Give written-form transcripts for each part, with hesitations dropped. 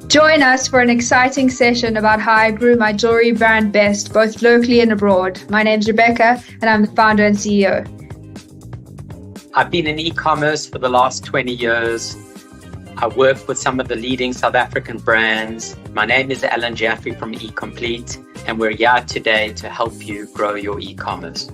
Join us for an exciting session about how I grew my jewelry brand Best, both locally and abroad. My name's Rebecca, and I'm the founder and CEO. I've been in e-commerce for the last 20 years. I work with some of the leading South African brands. My name is Alan Jaffe from eComplete, and we're here today to help you grow your e-commerce.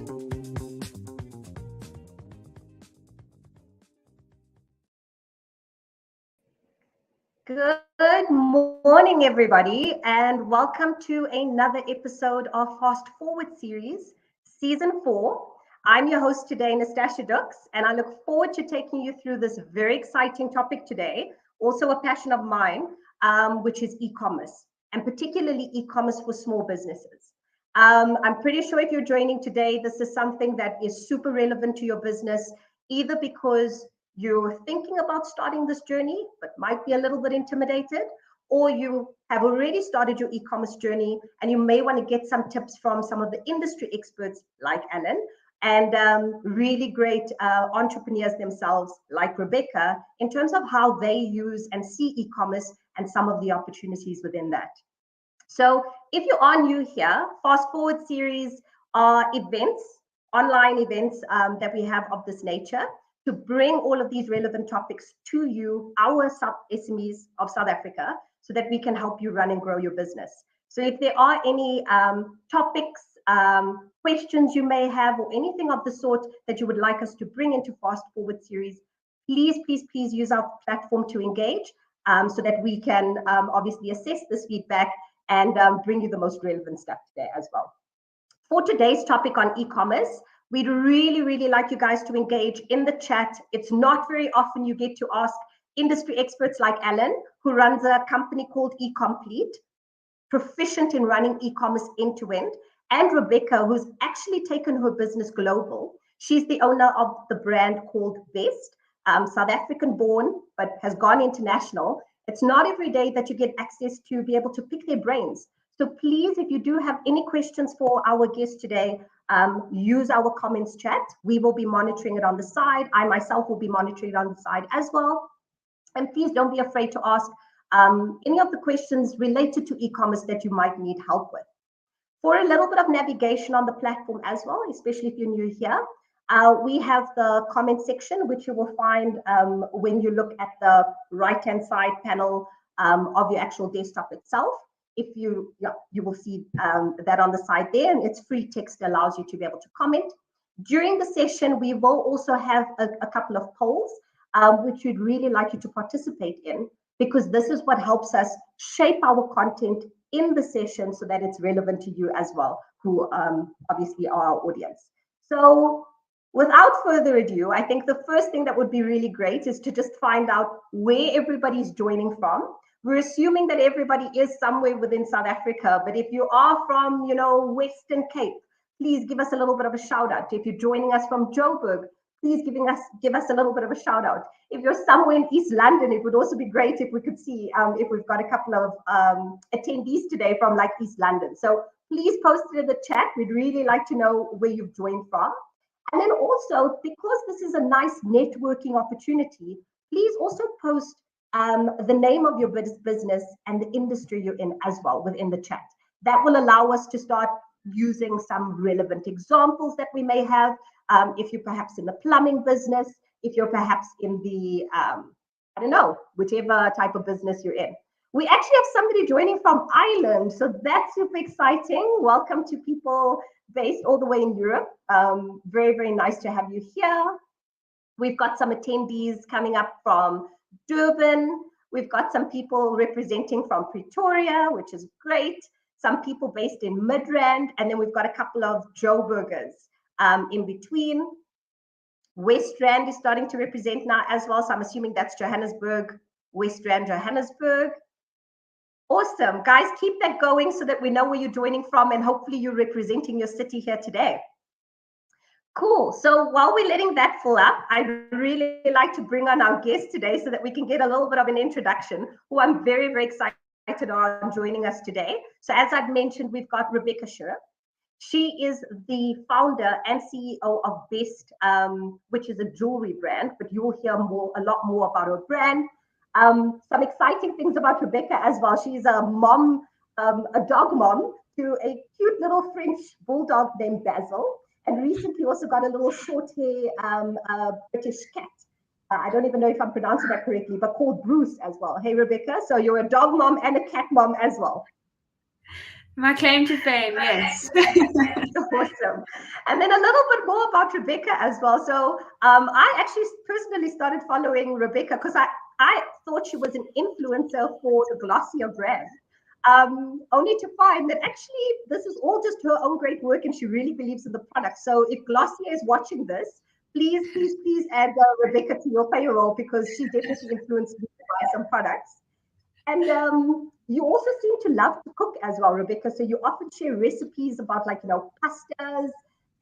Good morning, everybody, and welcome to another episode of Fast Forward Series, Season 4. I'm your host today, Nastasia Dux, and I look forward to taking you through this very exciting topic today, also a passion of mine, which is e-commerce, and particularly e-commerce for small businesses. I'm pretty sure if you're joining today, this is something that is super relevant to your business, either because you're thinking about starting this journey, but might be a little bit intimidated, or you have already started your e-commerce journey and you may want to get some tips from some of the industry experts like Alan and really great entrepreneurs themselves like Rebecca in terms of how they use and see e-commerce and some of the opportunities within that. So if you are new here, Fast Forward Series are events, online events that we have of this nature, to bring all of these relevant topics to you, our SMEs of South Africa, so that we can help you run and grow your business. So if there are any topics, questions you may have, or anything of the sort that you would like us to bring into Fast Forward Series, please use our platform to engage so that we can obviously assess this feedback and bring you the most relevant stuff today as well. For today's topic on e-commerce, we'd really like you guys to engage in the chat. It's not very often you get to ask industry experts like Alan, who runs a company called eComplete, proficient in running e-commerce end-to-end, and Rebecca, who's actually taken her business global. She's the owner of the brand called Best, South African born, but has gone international. It's not every day that you get access to be able to pick their brains. So please, if you do have any questions for our guest today, use our comments chat. We will be monitoring it on the side. I myself will be monitoring it on the side as well. And please don't be afraid to ask any of the questions related to e-commerce that you might need help with. For a little bit of navigation on the platform as well, especially if you're new here, we have the comment section, which you will find when you look at the right-hand side panel of your actual desktop itself. If you will see that on the side there, and it's free text, allows you to be able to comment. During the session, we will also have a couple of polls, which we'd really like you to participate in, because this is what helps us shape our content in the session so that it's relevant to you as well, who obviously are our audience. So without further ado, I think the first thing that would be really great is to just find out where everybody's joining from. We're assuming that everybody is somewhere within South Africa, but if you are from, Western Cape, please give us a little bit of a shout out. If you're joining us from Joburg, please give us a little bit of a shout out. If you're somewhere in East London, it would also be great if we could see if we've got a couple of attendees today from like East London. So please post it in the chat. We'd really like to know where you've joined from. And then also, because this is a nice networking opportunity, please also post the name of your business and the industry you're in as well within the chat. That will allow us to start using some relevant examples that we may have. If you're perhaps in the plumbing business, if you're perhaps in the, whichever type of business you're in. We actually have somebody joining from Ireland, so that's super exciting. Welcome to people based all the way in Europe. Very nice to have you here. We've got some attendees coming up from Durban. We've got some people representing from Pretoria, which is great. Some people based in Midrand, and then we've got a couple of Joburgers in between. West Rand is starting to represent now as well, so I'm assuming that's Johannesburg, West Rand, Johannesburg. Awesome, guys, keep that going so that we know where you're joining from, and hopefully you're representing your city here today. Cool. So while we're letting that fill up, I'd really like to bring on our guest today so that we can get a little bit of an introduction, who I'm very excited on joining us today. So as I've mentioned, we've got Rebecca Shirk. She is the founder and CEO of Best, which is a jewelry brand, but you'll hear a lot more about her brand. Some exciting things about Rebecca as well. She's a mom, a dog mom to a cute little French bulldog named Basil, and recently also got a little short hair British cat. I don't even know if I'm pronouncing that correctly, but called Bruce as well. Hey, Rebecca. So you're a dog mom and a cat mom as well. My claim to fame, yes. Awesome. And then a little bit more about Rebecca as well. So I actually personally started following Rebecca because I thought she was an influencer for the Glossier brand. Only to find that actually this is all just her own great work and she really believes in the product. So if Glossier is watching this, please add Rebecca to your payroll because she definitely influenced me to buy some products. And you also seem to love to cook as well, Rebecca. So you often share recipes about pastas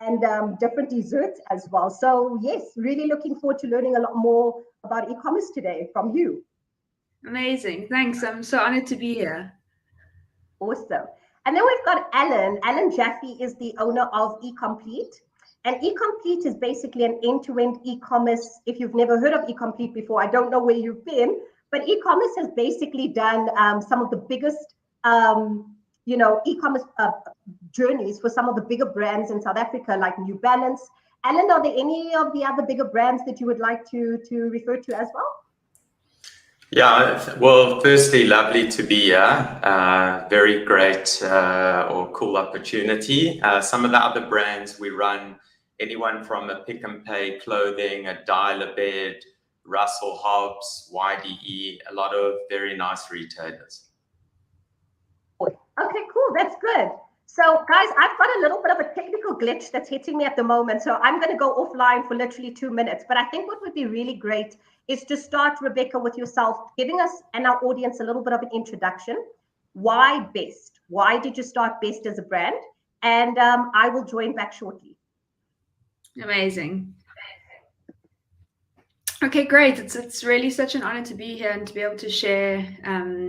and different desserts as well. So yes, really looking forward to learning a lot more about e-commerce today from you. Amazing. Thanks. I'm so honored to be here. Awesome. And then we've got Alan. Alan Jaffe is the owner of eComplete. And eComplete is basically an end-to-end e-commerce. If you've never heard of eComplete before, I don't know where you've been, but e-commerce has basically done some of the biggest, e-commerce journeys for some of the bigger brands in South Africa, like New Balance. Alan, are there any of the other bigger brands that you would like to refer to as well? Yeah, well, firstly, lovely to be here. Very great or cool opportunity. Some of the other brands we run, anyone from a Pick and Pay clothing, a Dial-A-Bed, Russell Hobbs, YDE, a lot of very nice retailers. Okay, cool. That's good. So guys, I've got a little bit of a technical glitch that's hitting me at the moment. So I'm going to go offline for literally 2 minutes. But I think what would be really great is to start, Rebecca, with yourself, giving us and our audience a little bit of an introduction. Why Best? Why did you start Best as a brand? And I will join back shortly. Amazing. Okay, great. It's really such an honor to be here and to be able to share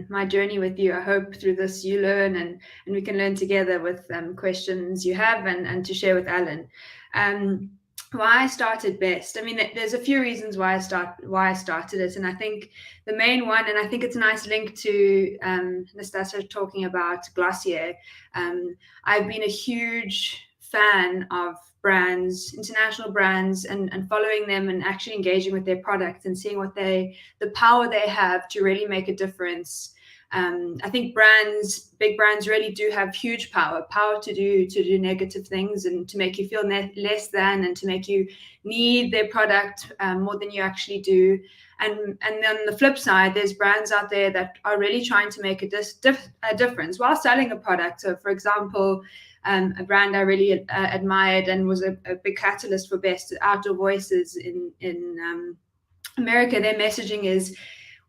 my journey with you. I hope through this you learn and we can learn together with questions you have and to share with Alan. Why I started Best. I mean, there's a few reasons why I started it, and I think the main one, and I think it's a nice link to Nastasia talking about Glossier. I've been a huge fan of brands, international brands, and following them and actually engaging with their products and seeing the power they have to really make a difference. I think big brands really do have huge power to do negative things and to make you feel less than and to make you need their product more than you actually do. And then on the flip side, there's brands out there that are really trying to make a difference while selling a product. So for example, a brand I really admired and was a big catalyst for Best, Outdoor Voices in America. Their messaging is,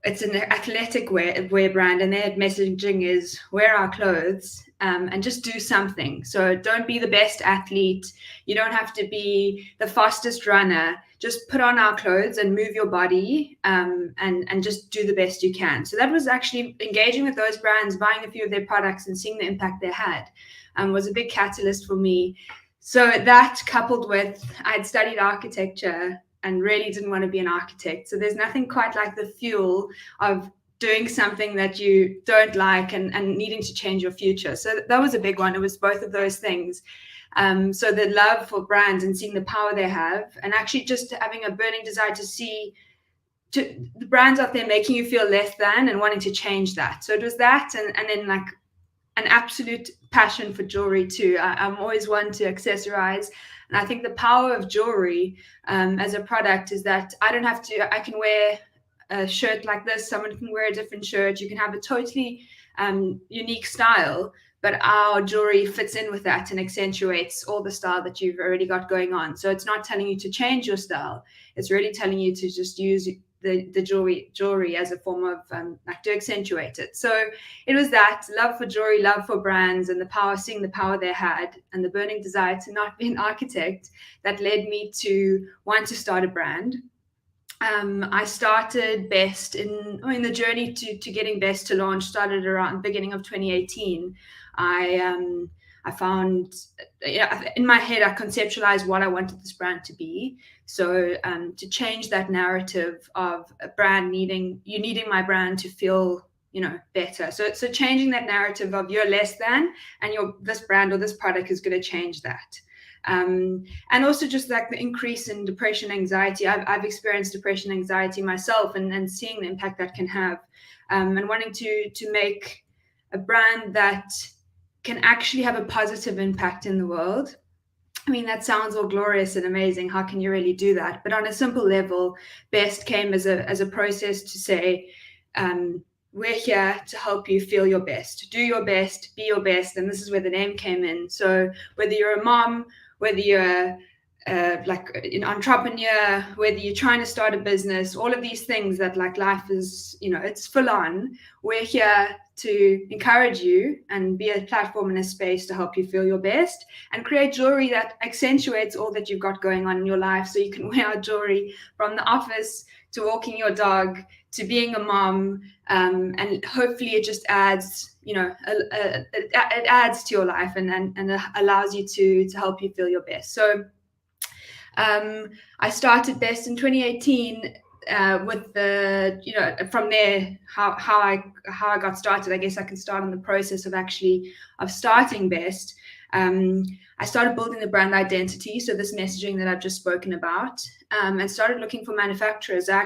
it's an athletic wear brand, and their messaging is wear our clothes and just do something. So don't be the best athlete. You don't have to be the fastest runner. Just put on our clothes and move your body and just do the best you can. So that was actually engaging with those brands, buying a few of their products and seeing the impact they had was a big catalyst for me. So that coupled with, I'd studied architecture and really didn't want to be an architect. So there's nothing quite like the fuel of doing something that you don't like and needing to change your future. So that was a big one. It was both of those things. So the love for brands and seeing the power they have, and actually just having a burning desire to see the brands out there making you feel less than and wanting to change that. So it was that, and then like an absolute passion for jewelry too. I'm always one to accessorize. And I think the power of jewelry as a product is that I can wear a shirt like this, someone can wear a different shirt, you can have a totally unique style, but our jewelry fits in with that and accentuates all the style that you've already got going on. So it's not telling you to change your style, it's really telling you to just use the jewelry as a form of to accentuate it. So it was that love for jewelry, love for brands, and seeing the power they had, and the burning desire to not be an architect that led me to want to start a brand. I started Best in the journey to getting Best to launch started around the beginning of 2018. I found, in my head, I conceptualized what I wanted this brand to be. So to change that narrative of a brand needing my brand to feel, better. So changing that narrative of you're less than, and this brand or this product is going to change that. And also just like the increase in depression, anxiety. I've experienced depression, anxiety myself, and seeing the impact that can have, and wanting to make a brand that can actually have a positive impact in the world. I mean, that sounds all glorious and amazing. How can you really do that? But on a simple level, BEST came as a process to say, we're here to help you feel your best, do your best, be your best. And this is where the name came in. So whether you're a mom, whether you're like an entrepreneur, whether you're trying to start a business, all of these things that like life is, it's full on. We're here to encourage you and be a platform and a space to help you feel your best and create jewelry that accentuates all that you've got going on in your life. So you can wear our jewelry from the office to walking your dog to being a mom, and hopefully it just adds, it adds to your life and allows you to help you feel your best. So I started BEST in 2018 with the, from there, how I got started. I guess I can start on the process of starting BEST. I started building the brand identity, so this messaging that I've just spoken about, and started looking for manufacturers. I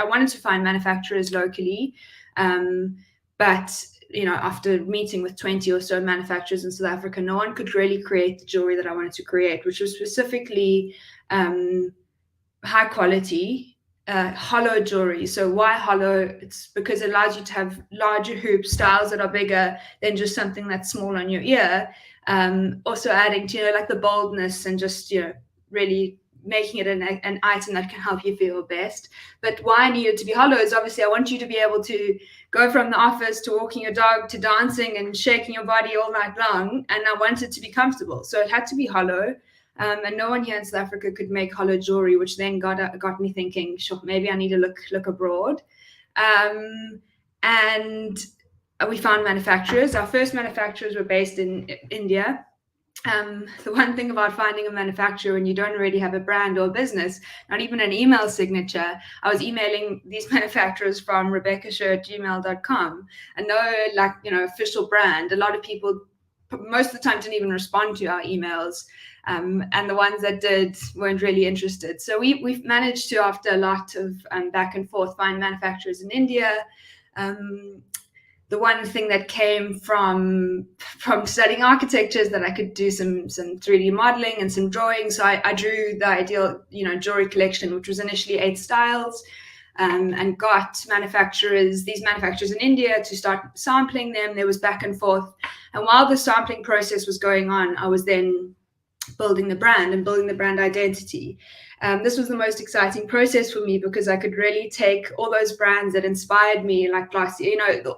wanted to find manufacturers locally, but after meeting with 20 or so manufacturers in South Africa, no one could really create the jewelry that I wanted to create, which was specifically high quality, hollow jewelry. So why hollow? It's because it allows you to have larger hoops, styles that are bigger than just something that's small on your ear. Also adding to, like the boldness and just, really making it an item that can help you feel best. But why I need it to be hollow is obviously I want you to be able to go from the office to walking your dog to dancing and shaking your body all night long, and I want it to be comfortable. So it had to be hollow, and no one here in South Africa could make hollow jewelry, which then got me thinking, sure, maybe I need to look abroad. And we found manufacturers. Our first manufacturers were based in India. The one thing about finding a manufacturer when you don't already have a brand or a business, not even an email signature, I was emailing these manufacturers from rebeccashow@gmail.com and no official brand. A lot of people most of the time didn't even respond to our emails, and the ones that did weren't really interested. So we've managed to, after a lot of back and forth, find manufacturers in India. The one thing that came from studying architecture is that I could do some 3D modeling and some drawing. So I drew the ideal, jewelry collection, which was initially 8 styles, and got these manufacturers in India to start sampling them. There was back and forth. And while the sampling process was going on, I was then building the brand and building the brand identity. This was the most exciting process for me because I could really take all those brands that inspired me, like Glossier,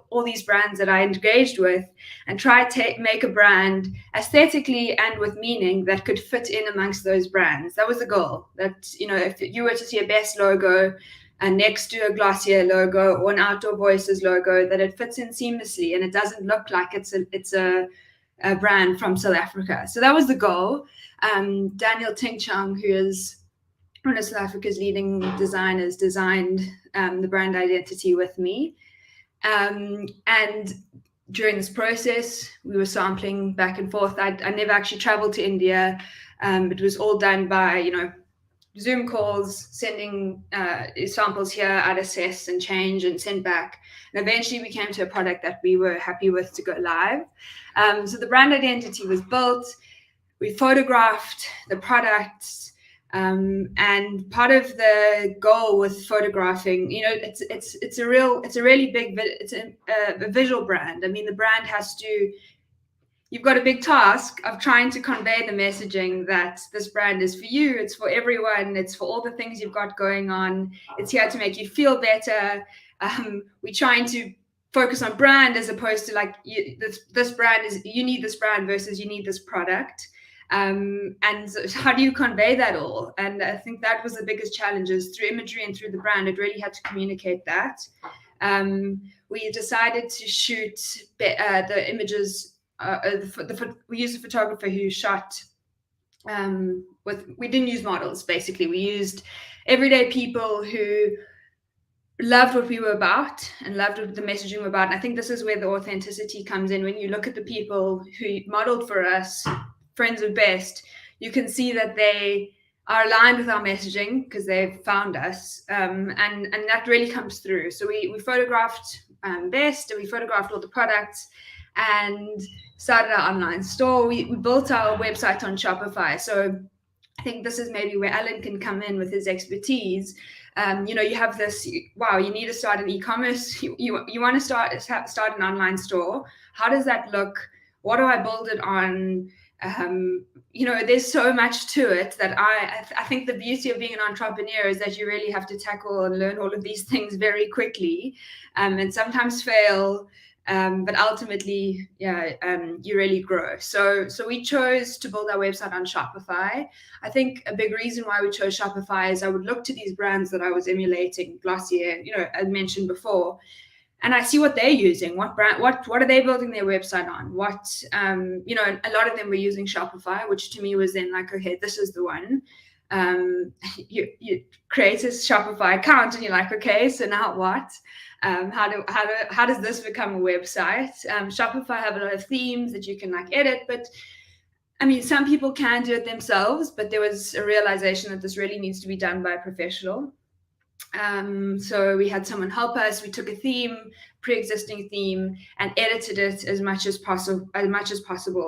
all these brands that I engaged with, and try to make a brand aesthetically and with meaning that could fit in amongst those brands. That was the goal. That, if you were to see a BEST logo and next to a Glossier logo or an Outdoor Voices logo, that it fits in seamlessly and it doesn't look like it's a brand from South Africa. So that was the goal. Daniel Tingchang, who is one of South Africa's leading designers, designed the brand identity with me. And during this process, we were sampling back and forth. I never actually traveled to India. It was all done by, Zoom calls, sending samples here, I'd assess and change and send back. And eventually we came to a product that we were happy with to go live. So the brand identity was built. We photographed the products. And part of the goal with photographing, it's a really big, it's a visual brand. I mean, the brand you've got a big task of trying to convey the messaging that this brand is for you. It's for everyone. It's for all the things you've got going on. It's here to make you feel better. We're trying to focus on brand as opposed to this brand is, you need this brand versus you need this product. And how do you convey that all? And I think that was the biggest challenge, is through imagery and through the brand, it really had to communicate that. We decided to shoot the images we used a photographer who shot we didn't use models. Basically, we used everyday people who loved what we were about and loved the messaging we were about. And I think this is where the authenticity comes in. When you look at the people who modeled for us, Friends of Best, you can see that they are aligned with our messaging because they've found us, and that really comes through. So we photographed Best, and we photographed all the products, and started our online store. We built our website on Shopify. So I think this is maybe where Alan can come in with his expertise. You have this, wow, you need to start an e-commerce. You want to start an online store. How does that look? What do I build it on? There's so much to it that I think the beauty of being an entrepreneur is that you really have to tackle and learn all of these things very quickly, and sometimes fail. But ultimately, you really grow. So we chose to build our website on Shopify. I think a big reason why we chose Shopify is I would look to these brands that I was emulating, Glossier, I mentioned before, and I see what they're using. What are they building their website on? A lot of them were using Shopify, which to me was then like, okay, this is the one. You create a Shopify account and you're like, okay, so now what? How does this become a website? Shopify have a lot of themes that you can edit, but I mean, some people can do it themselves, but there was a realization that this really needs to be done by a professional. So we had someone help us. We took a pre-existing theme, and edited it as much as possible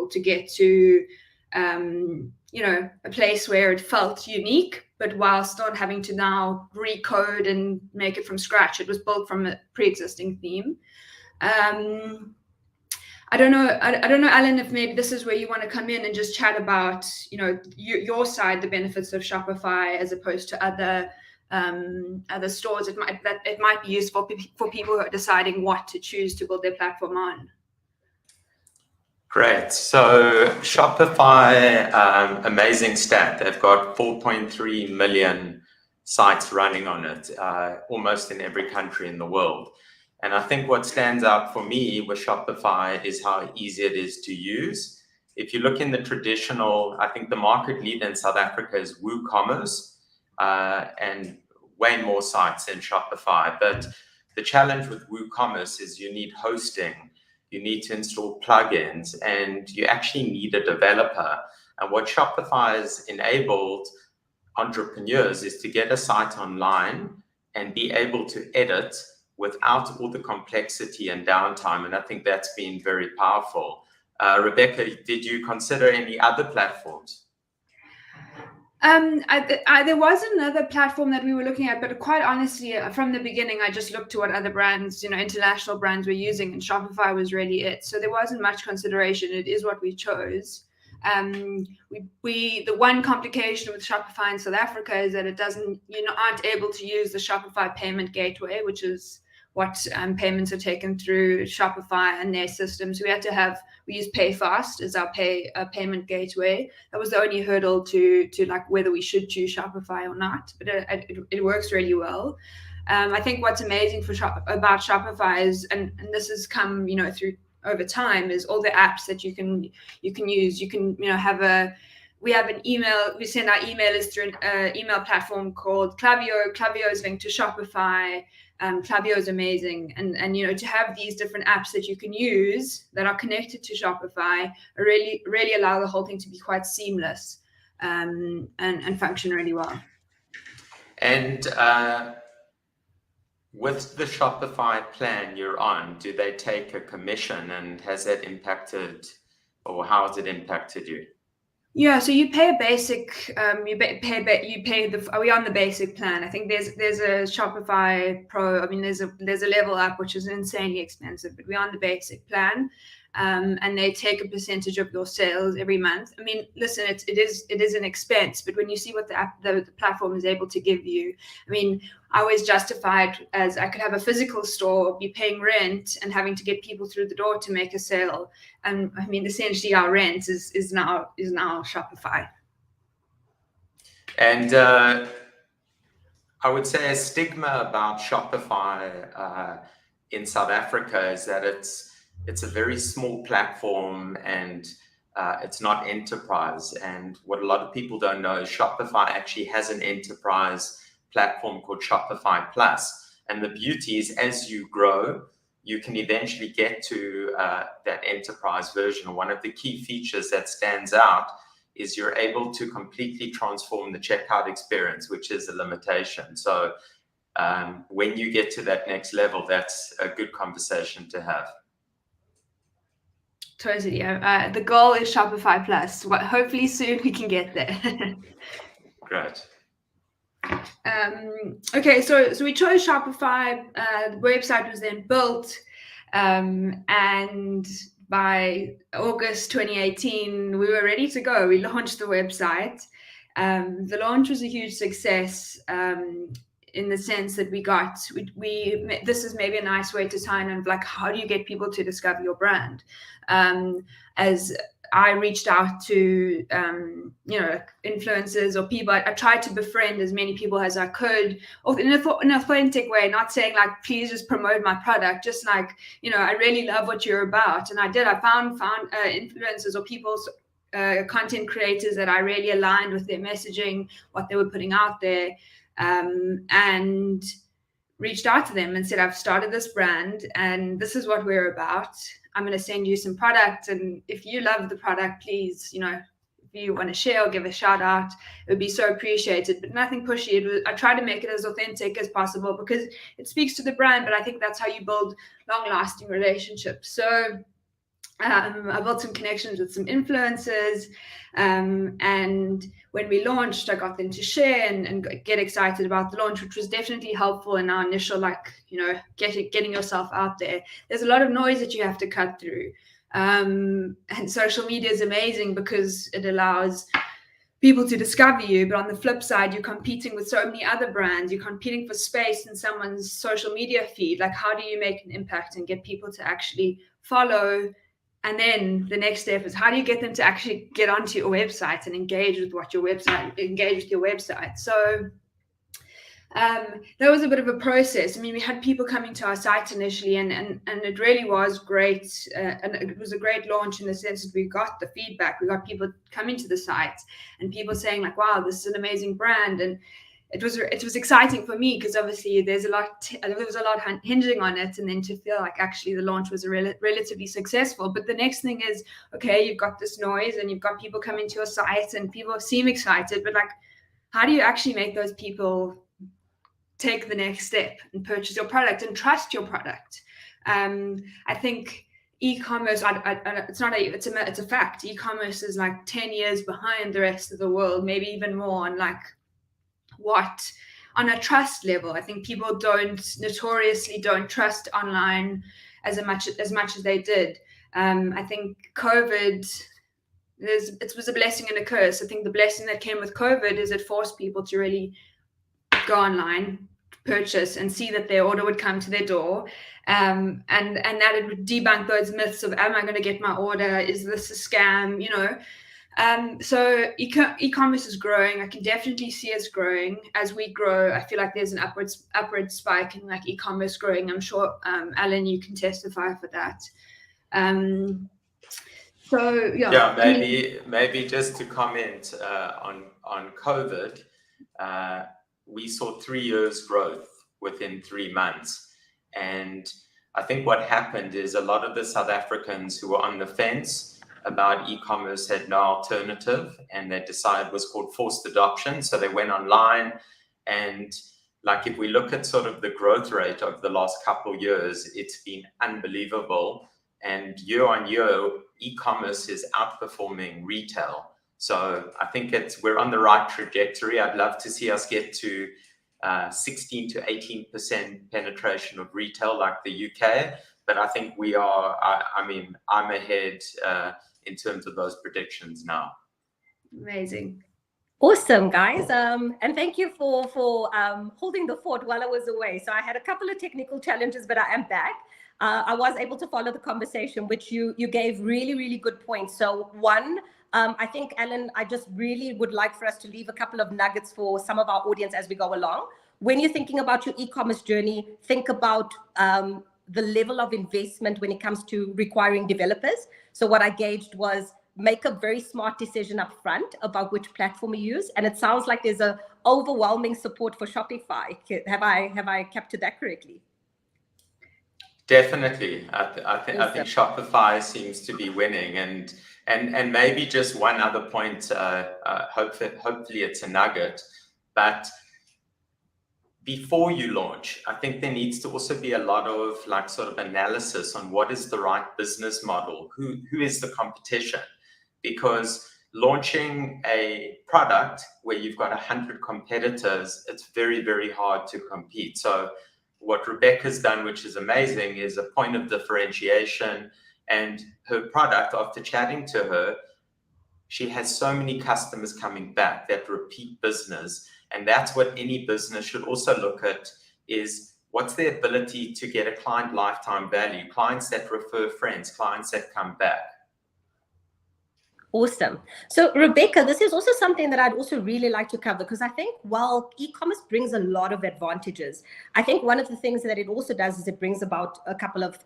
to get to a place where it felt unique, but whilst not having to now recode and make it from scratch. It was built from a pre-existing theme. I don't know, Alan, if maybe this is where you want to come in and just chat about, your side, the benefits of Shopify as opposed to other stores. It might be useful for people who are deciding what to choose to build their platform on. Great. So Shopify, amazing stat. They've got 4.3 million sites running on it, almost in every country in the world. And I think what stands out for me with Shopify is how easy it is to use. If you look in the traditional, I think the market leader in South Africa is WooCommerce, and way more sites than Shopify. But the challenge with WooCommerce is you need hosting, you need to install plugins, and you actually need a developer. And what Shopify has enabled entrepreneurs is to get a site online and be able to edit without all the complexity and downtime. And I think that's been very powerful. Rebecca, did you consider any other platforms? There was another platform that we were looking at, but quite honestly, from the beginning, I just looked to what other brands, international brands were using, and Shopify was really it. So there wasn't much consideration. It is what we chose. The one complication with Shopify in South Africa is that you aren't able to use the Shopify payment gateway, which is what payments are taken through Shopify and their systems. We use PayFast as our payment gateway. That was the only hurdle to whether we should choose Shopify or not, but it works really well. I think what's amazing about Shopify is, and this has come through over time, is all the apps that you can use. You can we have an email. We send our emailers through an email platform called Klaviyo. Klaviyo is linked to Shopify. Klaviyo is amazing, and to have these different apps that you can use that are connected to Shopify really allow the whole thing to be quite seamless, and function really well. And with the Shopify plan you're on, do they take a commission, and has that impacted, or how has it impacted you? Yeah, so you pay a basic. Are we on the basic plan? I think there's a Shopify Pro. I mean, there's a level up which is insanely expensive, but we're on the basic plan, and they take a percentage of your sales every month. I mean, listen, it is an expense, but when you see what the platform is able to give you, I mean, I always justify it as I could have a physical store, be paying rent, and having to get people through the door to make a sale. And I mean, essentially, our rent is now Shopify. And I would say a stigma about Shopify in South Africa is that it's it's a very small platform, and it's not enterprise. And what a lot of people don't know is Shopify actually has an enterprise platform called Shopify Plus. And the beauty is, as you grow, you can eventually get to that enterprise version. And one of the key features that stands out is you're able to completely transform the checkout experience, which is a limitation. So when you get to that next level, that's a good conversation to have. Totally. The goal is Shopify Plus. Hopefully soon we can get there. Great. Okay, so we chose Shopify. The website was then built, and by August 2018, we were ready to go. We launched the website. The launch was a huge success. In the sense that this is maybe a nice way to sign on, like, how do you get people to discover your brand? As I reached out to, influencers or people. I tried to befriend as many people as I could, in an authentic way, not saying like, please just promote my product, just like, I really love what you're about. And I did. I found influencers or people's content creators that I really aligned with their messaging, what they were putting out there, and reached out to them and said, I've started this brand and this is what we're about. I'm going to send you some product. And if you love the product, please, if you want to share or give a shout out, it would be so appreciated, but nothing pushy. I try to make it as authentic as possible because it speaks to the brand, but I think that's how you build long lasting relationships. So I built some connections with some influencers, and when we launched, I got them to share and get excited about the launch, which was definitely helpful in our initial, getting yourself out there. There's a lot of noise that you have to cut through, and social media is amazing because it allows people to discover you, but on the flip side, you're competing with so many other brands. You're competing for space in someone's social media feed. Like, how do you make an impact and get people to actually follow? And then the next step is, how do you get them to actually get onto your website and engage with your website? So that was a bit of a process. I mean, we had people coming to our site initially, and it really was great. And it was a great launch in the sense that we got the feedback. We got people coming to the site and people saying like, wow, this is an amazing brand. And it was exciting for me because obviously there was a lot hinging on it, and then to feel like actually the launch was relatively successful. But the next thing is, okay, you've got this noise and you've got people coming to your site and people seem excited, but like, how do you actually make those people take the next step and purchase your product and trust your product? I think e-commerce, it's a fact. E-commerce is like 10 years behind the rest of the world, maybe even more, on on a trust level. I think people notoriously don't trust online as much as they did. I think COVID, it was a blessing and a curse. I think the blessing that came with COVID is it forced people to really go online, purchase, and see that their order would come to their door, and that it would debunk those myths of, am I going to get my order? Is this a scam? So e-commerce is growing. I can definitely see it's growing. As we grow, I feel like there's an upward spike in like e-commerce growing. I'm sure, Alan, you can testify for that. So yeah. Maybe just to comment on COVID, we saw 3 years growth within 3 months, and I think what happened is a lot of the South Africans who were on the fence about e-commerce had no alternative, and they decided, was called forced adoption. So they went online, and like, if we look at sort of the growth rate of the last couple of years, it's been unbelievable. And year on year, e-commerce is outperforming retail. So I think we're on the right trajectory. I'd love to see us get to 16 to 18% penetration of retail like the UK. But I think we are, I'm ahead in terms of those predictions now. Amazing. Awesome, guys. And thank you for holding the fort while I was away. So I had a couple of technical challenges, but I am back. I was able to follow the conversation, which you gave really, really good points. So one, I think, Alan, I just really would like for us to leave a couple of nuggets for some of our audience as we go along. When you're thinking about your e-commerce journey, think about the level of investment when it comes to requiring developers. So what I gauged was make a very smart decision up front about which platform you use. And it sounds like there's a overwhelming support for Shopify. Have I captured that correctly? Definitely. I think Shopify seems to be winning. And maybe just one other point, hopefully it's a nugget, but before you launch, I think there needs to also be a lot of like sort of analysis on what is the right business model, who is the competition, because launching a product where you've got 100 competitors, it's very, very hard to compete. So what Rebecca's done, which is amazing, is a point of differentiation, and her product, after chatting to her, she has so many customers coming back, that repeat business. And that's what any business should also look at, is what's their ability to get a client lifetime value, clients that refer friends, clients that come back. Awesome. So Rebecca, this is also something that I'd also really like to cover, because I think while e-commerce brings a lot of advantages, I think one of the things that it also does is it brings about a couple of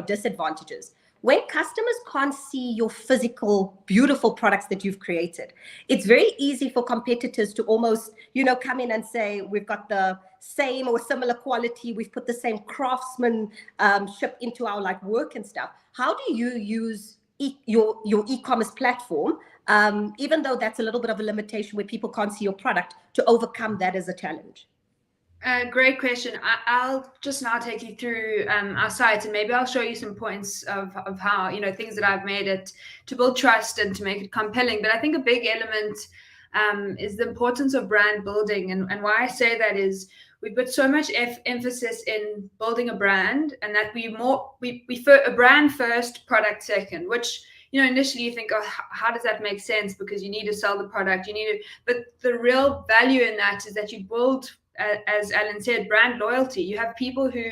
disadvantages. When customers can't see your physical, beautiful products that you've created, it's very easy for competitors to almost, come in and say, we've got the same or similar quality, we've put the same craftsmanship into our like work and stuff. How do you use your e-commerce platform, even though that's a little bit of a limitation where people can't see your product, to overcome that as a challenge? Great question. I'll just now take you through our site, and maybe I'll show you some points of how, things that I've made it to build trust and to make it compelling. But I think a big element is the importance of brand building. And why I say that is we put so much emphasis in building a brand, and that we a brand first, product second, which, initially you think, oh, how does that make sense? Because you need to sell the product, but the real value in that is that you build, as Alan said, brand loyalty. You have people who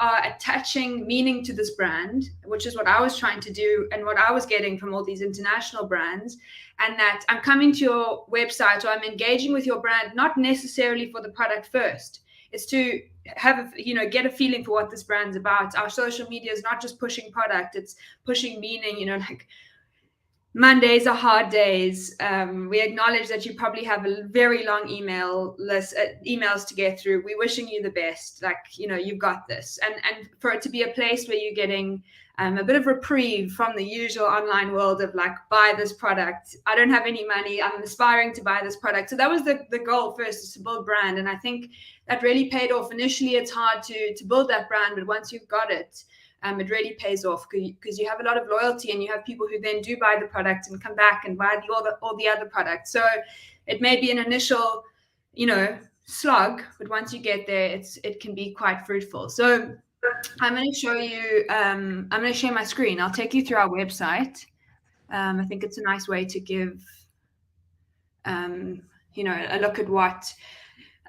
are attaching meaning to this brand, which is what I was trying to do and what I was getting from all these international brands. And that I'm coming to your website, or I'm engaging with your brand, not necessarily for the product first. It's to have, get a feeling for what this brand's about. Our social media is not just pushing product, it's pushing meaning, like Mondays are hard days. We acknowledge that you probably have a very long email list, emails to get through. We're wishing you the best. Like, you've got this. And for it to be a place where you're getting a bit of reprieve from the usual online world of like, buy this product. I don't have any money. I'm aspiring to buy this product. So that was the goal first, is to build brand. And I think that really paid off. Initially, it's hard to build that brand, but once you've got it, it really pays off, because you have a lot of loyalty, and you have people who then do buy the product and come back and buy all the other products. So it may be an initial, slog, but once you get there, it can be quite fruitful. So I'm going to show you. I'm going to share my screen. I'll take you through our website. I think it's a nice way to give, a look at what.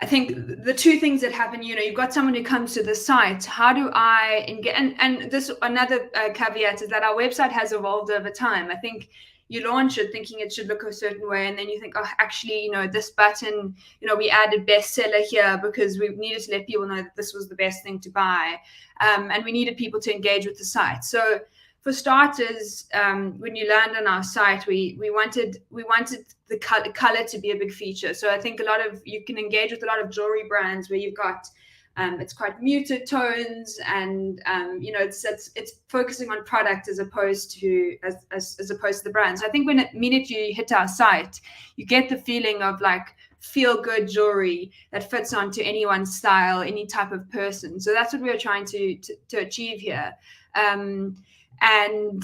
I think the two things that happen, you've got someone who comes to the site. How do I engage? And this, another caveat is that our website has evolved over time. I think you launch it thinking it should look a certain way, and then you think, oh, actually, this button, we added bestseller here because we needed to let people know that this was the best thing to buy, and we needed people to engage with the site. So for starters, when you land on our site, we wanted the color to be a big feature. So I think you can engage with a lot of jewelry brands where you've got it's quite muted tones, and it's focusing on product as opposed to the brand. So I think when immediately you hit our site, you get the feeling of like feel good jewelry that fits onto anyone's style, any type of person. So that's what we are trying to achieve here. And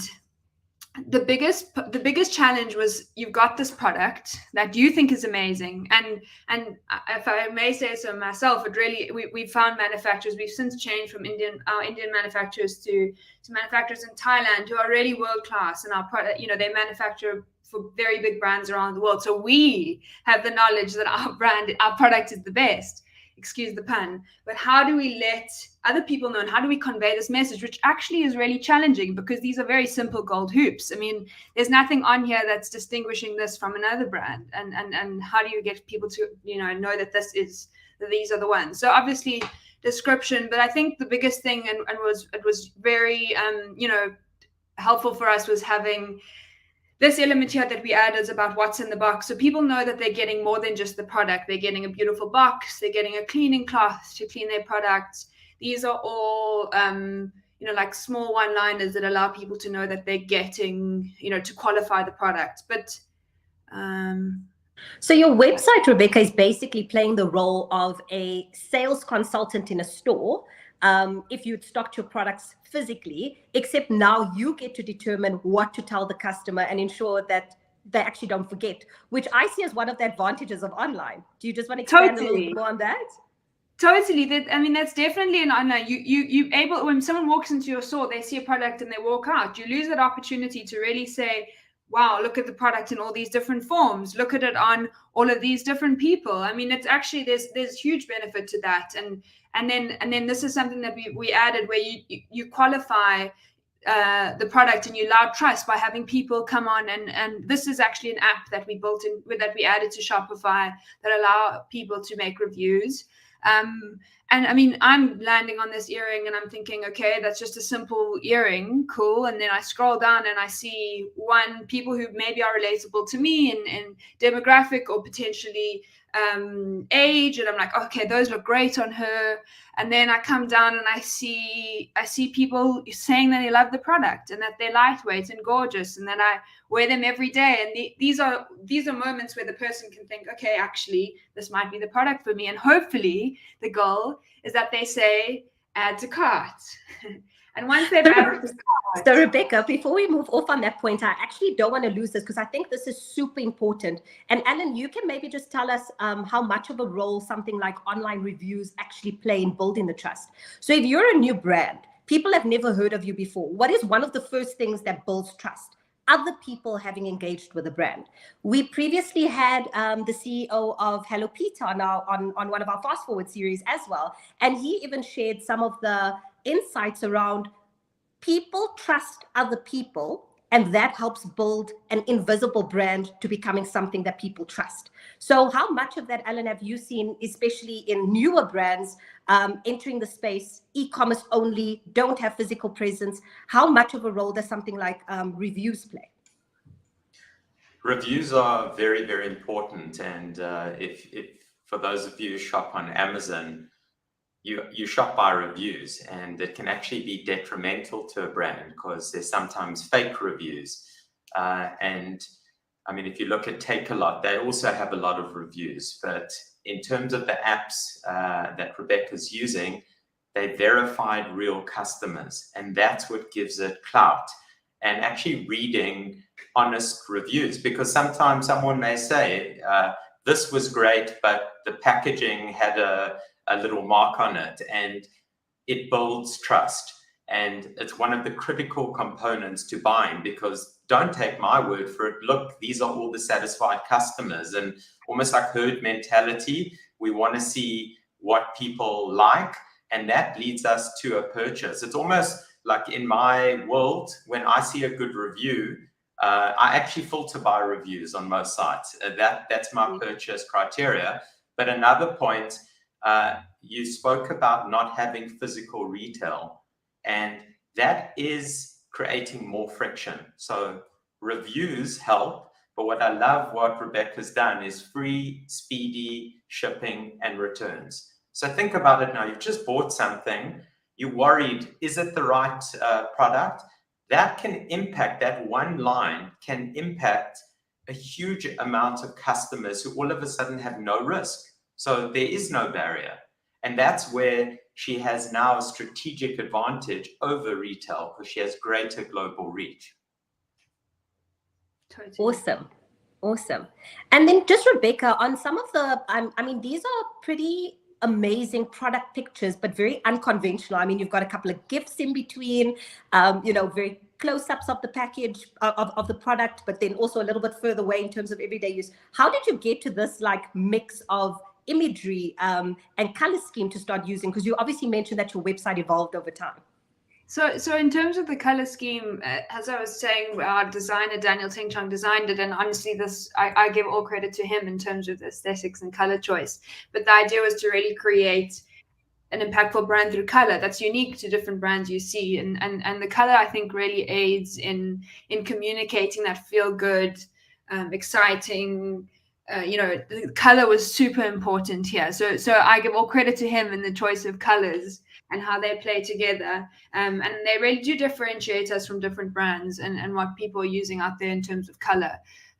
the biggest challenge was, you've got this product that you think is amazing, and if I may say so myself, it really we found manufacturers. We've since changed from our Indian manufacturers to manufacturers in Thailand who are really world class, and our product, they manufacture for very big brands around the world. So we have the knowledge that our product is the best. Excuse the pun, but how do we let other people know, and how do we convey this message, which actually is really challenging, because these are very simple gold hoops. I mean, there's nothing on here that's distinguishing this from another brand, and how do you get people to know that these are the ones? So obviously description. But I think the biggest thing, and it was very helpful for us, was having this element here that we add is about what's in the box. So people know that they're getting more than just the product. They're getting a beautiful box. They're getting a cleaning cloth to clean their products. These are all, like small one-liners that allow people to know that they're getting, to qualify the product. But so your website, Rebecca, is basically playing the role of a sales consultant in a store. If you'd stocked your products physically, except now you get to determine what to tell the customer and ensure that they actually don't forget, which I see as one of the advantages of online. Do you just want to expand a little bit more on that? Totally. That's definitely an online. You able, when someone walks into your store, they see a product and they walk out. You lose that opportunity to really say, wow, look at the product in all these different forms. Look at it on all of these different people. I mean, it's actually, there's huge benefit to that. And then this is something that we added, where you qualify the product and you allow trust by having people come on, and this is actually an app that we built in, that we added to Shopify, that allow people to make reviews. And I mean, I'm landing on this earring and I'm thinking, okay, that's just a simple earring, cool. And then I scroll down and I see people who maybe are relatable to me in demographic or potentially age, and I'm like, okay, those look great on her. And then I come down and I see people saying that they love the product and that they're lightweight and gorgeous and that I wear them every day. And these are moments where the person can think, okay, actually, this might be the product for me. And hopefully the goal is that they say, add to cart. And once they've added to cart. So Rebecca, before we move off on that point, I actually don't want to lose this because I think this is super important. And Alan, you can maybe just tell us how much of a role something like online reviews actually play in building the trust. So if you're a new brand, people have never heard of you before, what is one of the first things that builds trust? Other people having engaged with the brand. We previously had the CEO of Hello Peter on one of our Fast Forward series as well. And he even shared some of the insights around people trust other people, and that helps build an invisible brand to becoming something that people trust. So how much of that, Alan, have you seen, especially in newer brands entering the space, e-commerce only, don't have physical presence? How much of a role does something like reviews play? Reviews are very, very important. And if for those of you who shop on Amazon, you shop by reviews, and it can actually be detrimental to a brand because there's sometimes fake reviews. And I mean, if you look at Takealot, they also have a lot of reviews. But in terms of the apps that Rebecca's using, they verified real customers, and that's what gives it clout. And actually reading honest reviews, because sometimes someone may say, this was great, but the packaging had a little mark on it, and it builds trust. And it's one of the critical components to buying, because don't take my word for it. Look, these are all the satisfied customers, and almost like herd mentality. We want to see what people like, and that leads us to a purchase. It's almost like in my world, when I see a good review, I actually filter by reviews on most sites. That's my purchase criteria. But another point, you spoke about not having physical retail, and that is creating more friction. So reviews help, but what I love what Rebecca's done is free, speedy shipping and returns. So think about it now. You've just bought something. You're worried, is it the right product? That can impact, that one line can impact a huge amount of customers who all of a sudden have no risk. So there is no barrier. And that's where she has now a strategic advantage over retail, because she has greater global reach. Awesome. And then just Rebecca, on some of the, I mean, these are pretty amazing product pictures, but very unconventional. I mean, you've got a couple of gifts in between, very close-ups of the package of the product, but then also a little bit further away in terms of everyday use. How did you get to this like mix of imagery and color scheme to start using? Because you obviously mentioned that your website evolved over time. So in terms of the color scheme, as I was saying, our designer Daniel Ting Chong designed it, and honestly, I give all credit to him in terms of the aesthetics and color choice. But the idea was to really create an impactful brand through color that's unique to different brands you see, and the color I think really aids in communicating that feel good, exciting. The color was super important here. So I give all credit to him in the choice of colors and how they play together. And they really do differentiate us from different brands and what people are using out there in terms of color.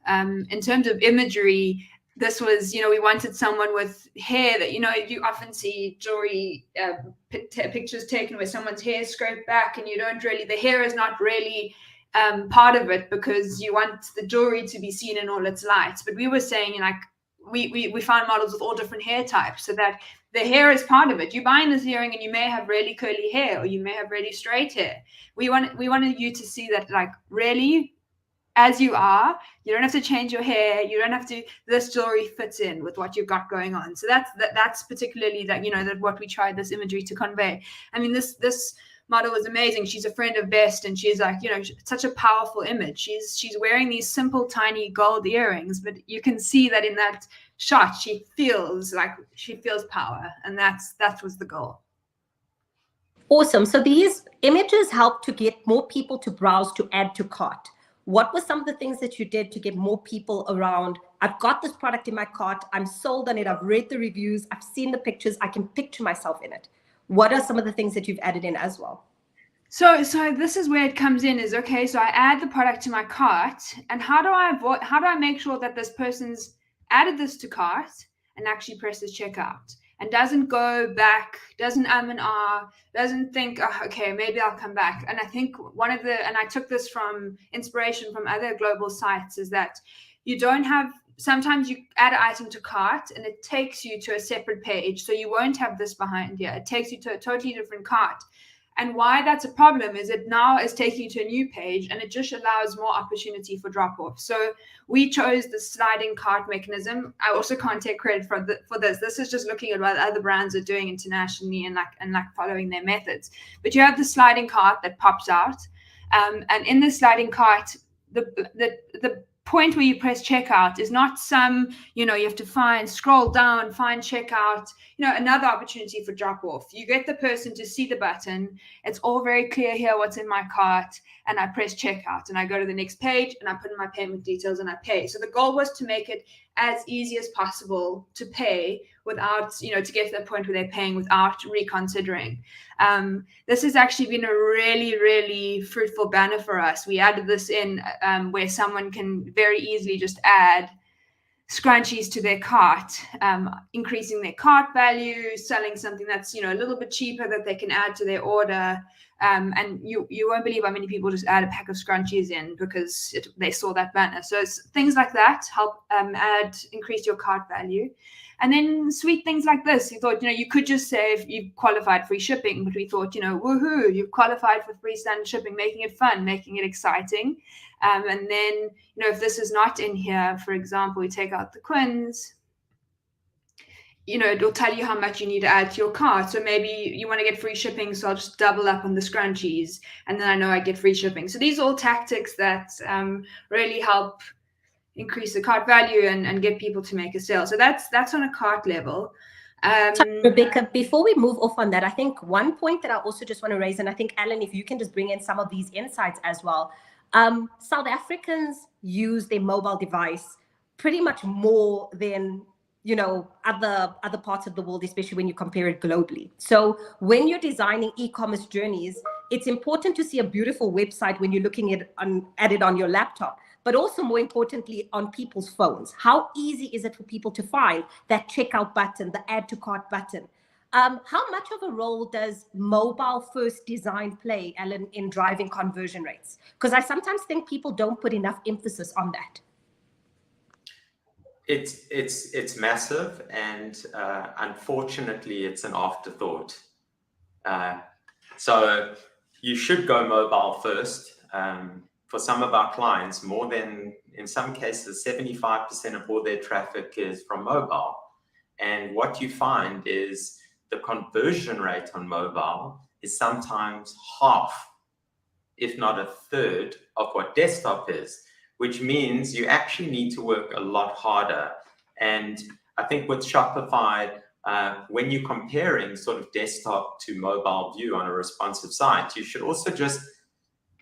In terms of imagery, this was, we wanted someone with hair that, you often see jewelry pictures taken where someone's hair is scraped back, and the hair is not really part of it because you want the jewelry to be seen in all its lights. But we were saying, we found models with all different hair types, so that the hair is part of it. You buy this earring and you may have really curly hair, or you may have really straight hair. We wanted you to see that, really, as you are, you don't have to change your hair. You don't have to. This jewelry fits in with what you've got going on. So that's particularly that what we tried this imagery to convey. I mean, this model was amazing. She's a friend of Best, and she's such a powerful image. She's wearing these simple, tiny gold earrings, but you can see that in that shot, she feels power, and that was the goal. Awesome. So these images help to get more people to browse, to add to cart. What were some of the things that you did to get more people around? I've got this product in my cart. I'm sold on it. I've read the reviews. I've seen the pictures. I can picture myself in it. What are some of the things that you've added in as well? So this is where it comes in is, okay, so I add the product to my cart, and how do I make sure that this person's added this to cart and actually presses checkout and doesn't go back, doesn't doesn't think, oh, okay, maybe I'll come back. And I think and I took this from inspiration from other global sites, is that sometimes you add an item to cart and it takes you to a separate page. So you won't have this behind here. It takes you to a totally different cart. And why that's a problem is it now is taking you to a new page, and it just allows more opportunity for drop-off. So we chose the sliding cart mechanism. I also can't take credit for this. This is just looking at what other brands are doing internationally and following their methods. But you have the sliding cart that pops out, and in the sliding cart, the point where you press checkout is not you have to scroll down, find checkout, another opportunity for drop off. You get the person to see the button. It's all very clear here what's in my cart, and I press checkout and I go to the next page and I put in my payment details and I pay. So the goal was to make it as easy as possible to pay without, to get to the point where they're paying without reconsidering. This has actually been a really, really fruitful banner for us. We added this in where someone can very easily just add scrunchies to their cart, increasing their cart value, selling something that's a little bit cheaper that they can add to their order. And you won't believe how many people just add a pack of scrunchies in because they saw that banner. So things like that help increase your cart value. And then sweet things like this. We thought, you could just say if you've qualified free shipping, but we thought, woohoo, you've qualified for free standard shipping, making it fun, making it exciting. And then, if this is not in here, for example, we take out the quins, it'll tell you how much you need to add to your cart. So maybe you want to get free shipping, so I'll just double up on the scrunchies, and then I know I get free shipping. So these are all tactics that really help increase the cart value and get people to make a sale. So that's on a cart level. Rebecca, before we move off on that, I think one point that I also just want to raise, and I think, Alan, if you can just bring in some of these insights as well. South Africans use their mobile device pretty much more than other parts of the world, especially when you compare it globally. So when you're designing e-commerce journeys, it's important to see a beautiful website when you're looking at it on your laptop, but also more importantly on people's phones. How easy is it for people to find that checkout button, the add to cart button? How much of a role does mobile first design play, Ellen, in driving conversion rates? Because I sometimes think people don't put enough emphasis on that. It's massive, and unfortunately, it's an afterthought. So you should go mobile first. For some of our clients, more than, in some cases, 75% of all their traffic is from mobile. And what you find is the conversion rate on mobile is sometimes half, if not a third, of what desktop is, which means you actually need to work a lot harder. And I think with Shopify, when you're comparing sort of desktop to mobile view on a responsive site, you should also just,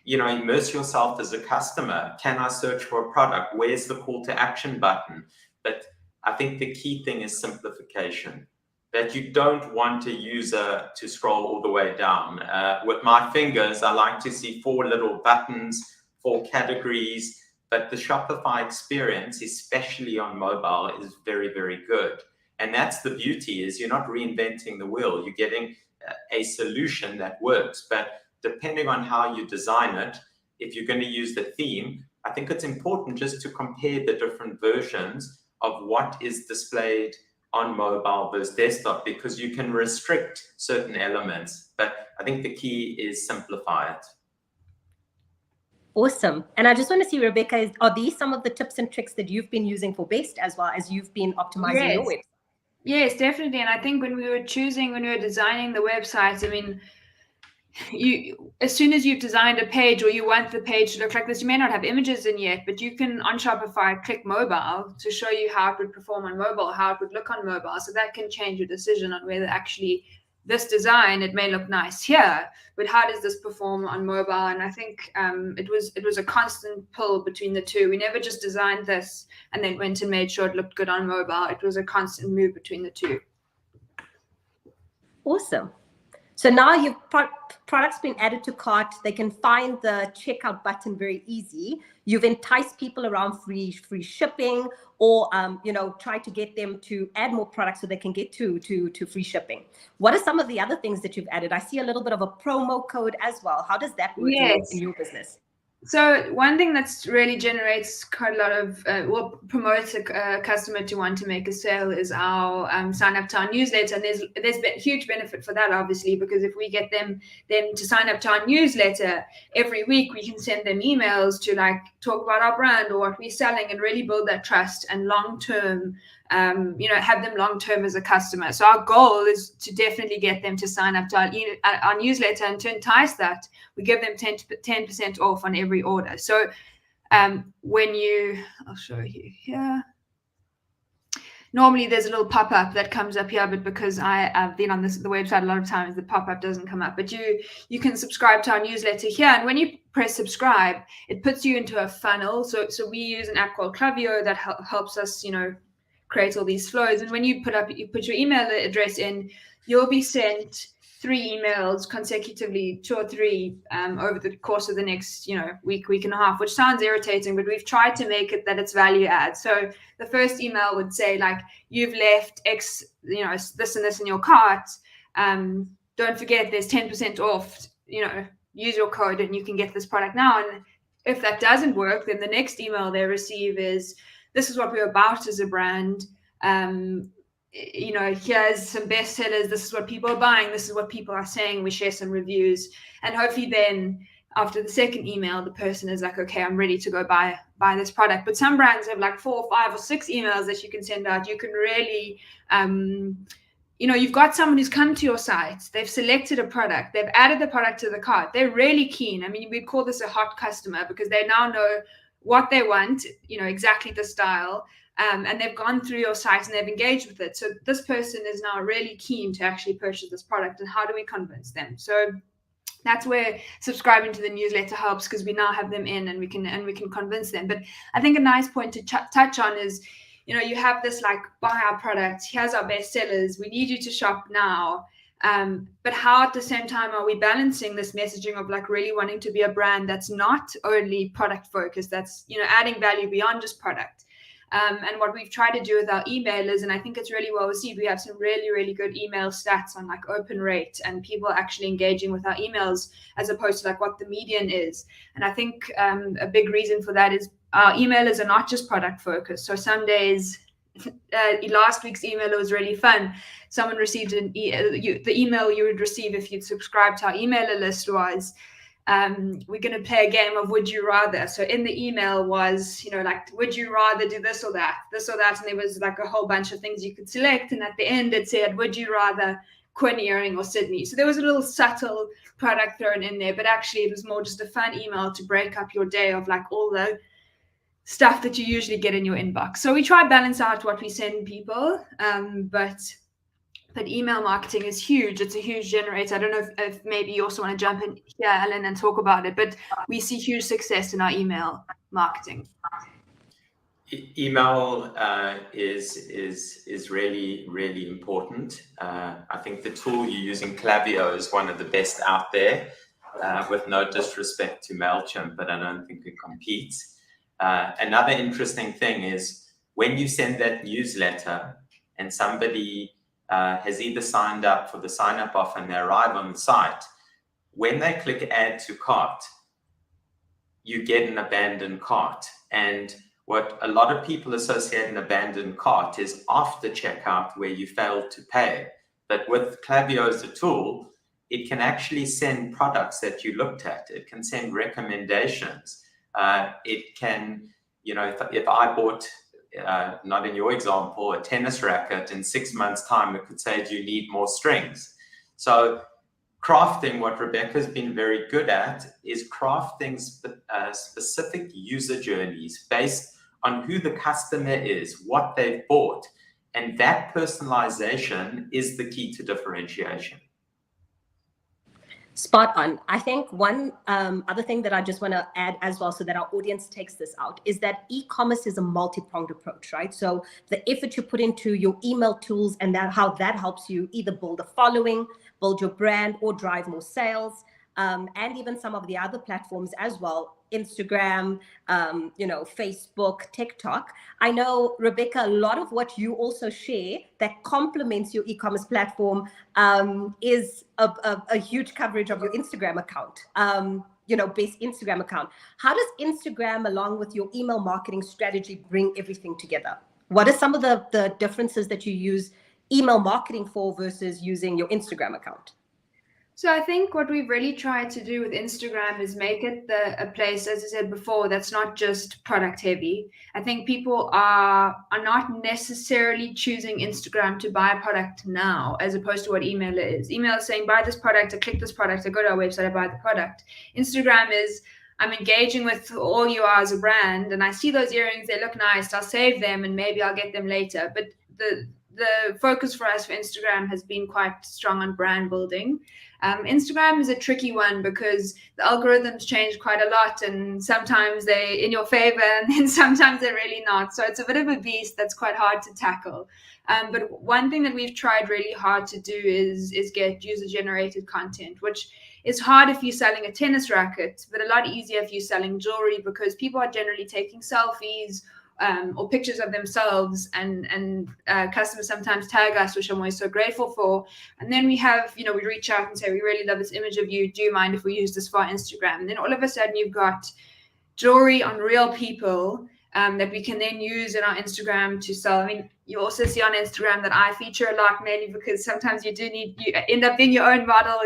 immerse yourself as a customer. Can I search for a product? Where's the call to action button? But I think the key thing is simplification, that you don't want a user to scroll all the way down. With my fingers, I like to see 4 little buttons, 4 categories, but the Shopify experience, especially on mobile, is very, very good. And that's the beauty, is you're not reinventing the wheel. You're getting a solution that works. But depending on how you design it, if you're going to use the theme, I think it's important just to compare the different versions of what is displayed on mobile versus desktop, because you can restrict certain elements. But I think the key is simplify it. Awesome. And I just want to see, Rebecca, are these some of the tips and tricks that you've been using for Best as well as you've been optimizing your website? Yes, definitely. And I think when we were designing the website, I mean, as soon as you've designed a page or you want the page to look like this, you may not have images in yet, but you can on Shopify click mobile to show you how it would perform on mobile, how it would look on mobile. So that can change your decision on whether actually this design, it may look nice here, but how does this perform on mobile? And I think it was a constant pull between the two. We never just designed this and then went and made sure it looked good on mobile. It was a constant move between the two. Awesome. So now your product's been added to cart. They can find the checkout button very easy. You've enticed people around free shipping, or try to get them to add more products so they can get to free shipping. What are some of the other things that you've added? I see a little bit of a promo code as well. How does that work in your business? So one thing that's really generates quite a lot of, promotes a customer to want to make a sale is our sign up to our newsletter. And there's a huge benefit for that, obviously, because if we get them to sign up to our newsletter every week, we can send them emails to talk about our brand or what we're selling and really build that trust and long-term, have them long-term as a customer. So our goal is to definitely get them to sign up to our newsletter, and to entice that, we give them 10% off on every order. So I'll show you here. Normally there's a little pop-up that comes up here, but because I've been on the website a lot of times, the pop-up doesn't come up. But you can subscribe to our newsletter here, and when you press subscribe, it puts you into a funnel. So we use an app called Klaviyo that helps us, create all these flows. And when you put your email address in, you'll be sent 3 emails consecutively, 2 or 3 over the course of the next week and a half, which sounds irritating, but we've tried to make it that it's value add. So the first email would say you've left X, this and this in your cart, don't forget there's 10% off, use your code and you can get this product now. And if that doesn't work, then the next email they receive is, this is what we're about as a brand. Here's some bestsellers. This is what people are buying. This is what people are saying. We share some reviews. And hopefully then after the second email, the person is like, okay, I'm ready to go buy this product. But some brands have 4 or 5 or 6 emails that you can send out. You can really, you've got someone who's come to your site. They've selected a product. They've added the product to the cart. They're really keen. I mean, we'd call this a hot customer because they now know what they want, exactly the style, and they've gone through your site and they've engaged with it. So this person is now really keen to actually purchase this product. And how do we convince them? So that's where subscribing to the newsletter helps, because we now have them in and we can convince them. But I think a nice point to touch on is, you have this buy our product. Here's our best sellers. We need you to shop now. But how at the same time are we balancing this messaging of really wanting to be a brand that's not only product focused, that's adding value beyond just product. And what we've tried to do with our emailers, and I think it's really well received, we have some really, really good email stats on open rate and people actually engaging with our emails as opposed to what the median is. And I think a big reason for that is our emailers are not just product focused. So some days, last week's email was really fun. Someone received the email you would receive if you'd subscribe to our emailer list was, we're going to play a game of would you rather. So in the email was, would you rather do this or that? And there was a whole bunch of things you could select. And at the end it said, would you rather Quinn Earring or Sydney? So there was a little subtle product thrown in there, but actually it was more just a fun email to break up your day of all the stuff that you usually get in your inbox. So we try to balance out what we send people, but but email marketing is huge. It's a huge generator. I don't know if maybe you also want to jump in here, Alan, and talk about it, but we see huge success in our email marketing. Email is really important. I think the tool you're using, Klaviyo, is one of the best out there. With no disrespect to MailChimp, but I don't think it competes. Another interesting thing is when you send that newsletter and somebody has either signed up for the sign-up offer and they arrive on the site, when they click add to cart, you get an abandoned cart. And what a lot of people associate an abandoned cart is after checkout where you failed to pay. But with Klaviyo as a tool, it can actually send products that you looked at. It can send recommendations. It can, if I bought, not in your example, a tennis racket, in 6 months' time, it could say, do you need more strings? So crafting, what Rebecca's been very good at, is crafting specific user journeys based on who the customer is, what they've bought. And that personalization is the key to differentiation. Spot on. I think one other thing that I just want to add as well, so that our audience takes this out, is that e-commerce is a multi-pronged approach, right? So the effort you put into your email tools and how that helps you either build a following, build your brand, or drive more sales, and even some of the other platforms as well, Instagram, Facebook, TikTok. I know, Rebecca, a lot of what you also share that complements your e-commerce platform is a huge coverage of your Instagram account, based Instagram account. How does Instagram, along with your email marketing strategy, bring everything together? What are some of the differences that you use email marketing for versus using your Instagram account? So I think what we've really tried to do with Instagram is make it a place, as I said before, that's not just product heavy. I think people are not necessarily choosing Instagram to buy a product now, as opposed to what email is. Email is saying, buy this product, I click this product, I go to our website, I buy the product. Instagram is, I'm engaging with all you are as a brand, and I see those earrings, they look nice, I'll save them and maybe I'll get them later. But the focus for us for Instagram has been quite strong on brand building. Instagram is a tricky one because the algorithms change quite a lot, and sometimes they're in your favor and then sometimes they're really not. So it's a bit of a beast that's quite hard to tackle. But one thing that we've tried really hard to do is get user-generated content, which is hard if you're selling a tennis racket, but a lot easier if you're selling jewelry, because people are generally taking selfies or pictures of themselves, and customers sometimes tag us, which I'm always so grateful for. And then we have, we reach out and say, we really love this image of you. Do you mind if we use this for our Instagram? And then all of a sudden you've got jewelry on real people that we can then use in our Instagram to sell. I mean, you also see on Instagram that I feature a lot, mainly because sometimes you end up being your own model.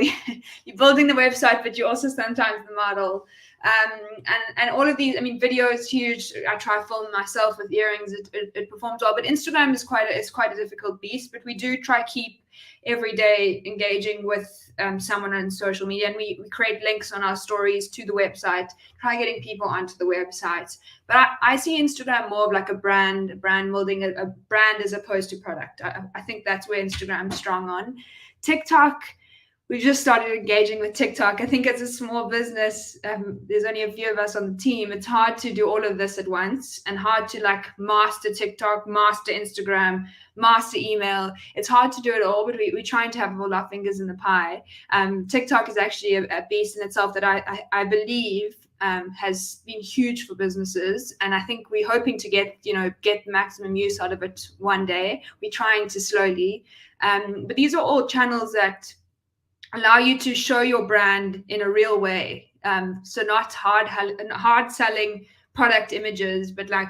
You're building the website, but you're also sometimes the model. And all of these, video is huge. I try filming myself with earrings. It performs well, but Instagram is quite a difficult beast. But we do try keep every day engaging with someone on social media, and we create links on our stories to the website, try getting people onto the website. But I see Instagram more of like a brand building, a brand as opposed to product. I think that's where Instagram's strong on. TikTok, we just started engaging with TikTok. I think as a small business, there's only a few of us on the team. It's hard to do all of this at once, and hard to master TikTok, master Instagram, master email. It's hard to do it all, but we're trying to have all our fingers in the pie. TikTok is actually a beast in itself that I believe has been huge for businesses, and I think we're hoping to get maximum use out of it one day. We're trying to slowly, but these are all channels that allow you to show your brand in a real way. So not hard selling product images, but like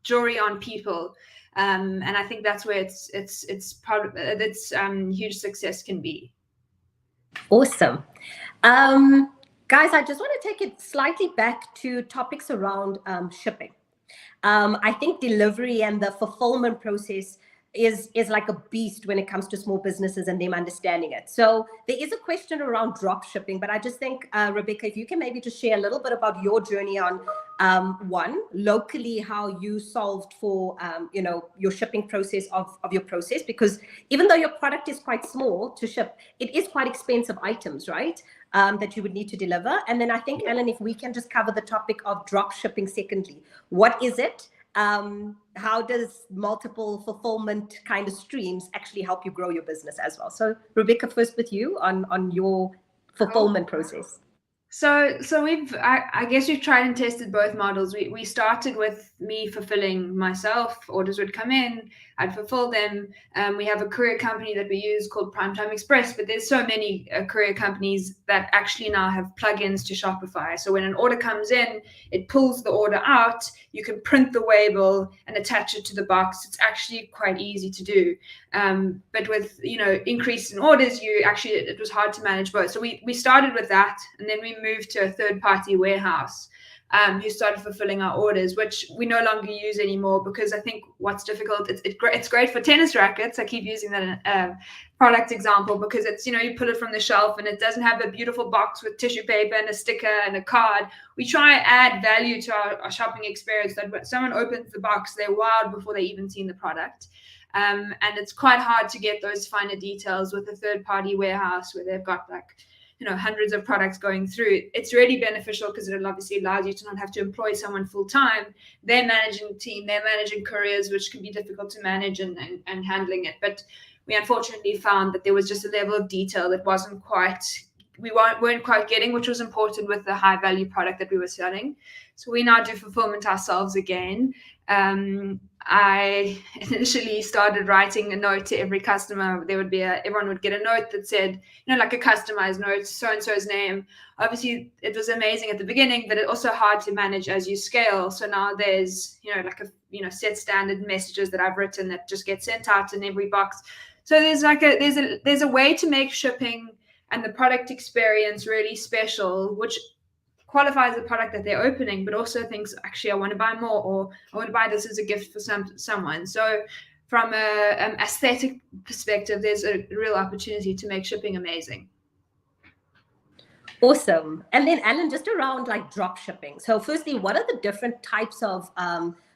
jewelry on people. And I think that's where it's part of its huge success can be. Awesome. Guys, I just want to take it slightly back to topics around shipping. I think delivery and the fulfillment process is like a beast when it comes to small businesses and them understanding it. So there is a question around drop shipping, but I just think, Rebecca, if you can maybe just share a little bit about your journey on One, locally, how you solved for, your shipping process of your process, because even though your product is quite small to ship, it is quite expensive items, right? That you would need to deliver. And then I think, Ellen, if we can just cover the topic of drop shipping secondly. What is it? How does multiple fulfillment kind of streams actually help you grow your business as well? So Rebecca, first with you on your fulfillment process. So I guess we've tried and tested both models. We started with me fulfilling myself. Orders would come in, I'd fulfill them. We have a courier company that we use called Primetime Express, but there's so many courier companies that actually now have plugins to Shopify. So when an order comes in, it pulls the order out. You can print the waybill and attach it to the box. It's actually quite easy to do. But with increase in orders, it was hard to manage both. So we started with that, and then we moved to a third-party warehouse who started fulfilling our orders, which we no longer use anymore, because I think what's difficult, it's great for tennis rackets. I keep using that product example because it's, you pull it from the shelf and it doesn't have a beautiful box with tissue paper and a sticker and a card. We try and add value to our shopping experience, that when someone opens the box, they're wowed before they even seen the product. And it's quite hard to get those finer details with a third-party warehouse where they've got hundreds of products going through. It's really beneficial because it obviously allows you to not have to employ someone full-time. They're managing the team, they're managing couriers, which can be difficult to manage and handling it. But we unfortunately found that there was just a level of detail that we weren't quite getting, which was important with the high value product that we were selling. So we now do fulfillment ourselves again. I initially started writing a note to every customer. Everyone would get a note that said, like a customized note, so-and-so's name. Obviously, it was amazing at the beginning, but it's also hard to manage as you scale. So now there's, set standard messages that I've written that just get sent out in every box. So there's a way to make shipping and the product experience really special, which qualifies the product that they're opening, but also thinks, actually, I want to buy more, or I want to buy this as a gift for someone. So from an aesthetic perspective, there's a real opportunity to make shipping amazing. Awesome. And then Alan, just around like drop shipping. So firstly, what are the different types of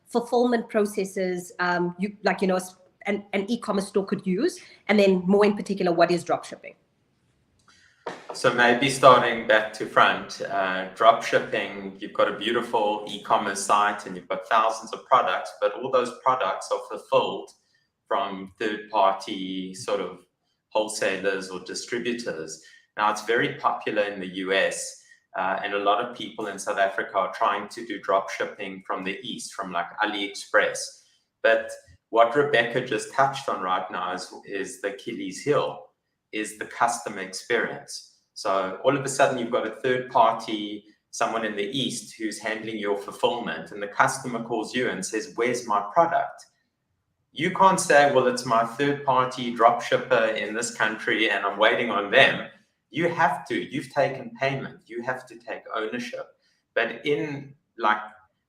fulfillment processes an e-commerce store could use? And then more in particular, what is drop shipping? So maybe starting back to front, drop shipping, you've got a beautiful e-commerce site and you've got thousands of products, but all those products are fulfilled from third-party sort of wholesalers or distributors. Now, it's very popular in the US, and a lot of people in South Africa are trying to do drop shipping from the East, from like AliExpress. But what Rebecca just touched on right now is the Achilles heel, is the customer experience. So all of a sudden you've got a third party, someone in the East who's handling your fulfillment, and the customer calls you and says, where's my product? You can't say, well, it's my third party drop shipper in this country and I'm waiting on them. You've taken payment, you have to take ownership. But in like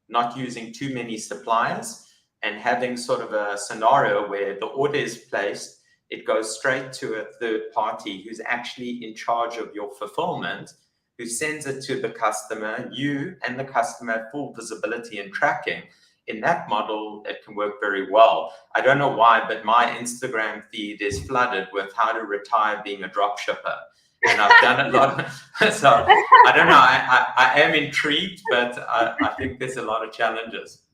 not using too many suppliers and having sort of a scenario where the order is placed, it goes straight to a third party who's actually in charge of your fulfillment, who sends it to the customer. You and the customer have full visibility and tracking. In that model, it can work very well. I don't know why, but my Instagram feed is flooded with how to retire being a drop shipper. And I've done a lot. So I don't know. I am intrigued, but I think there's a lot of challenges.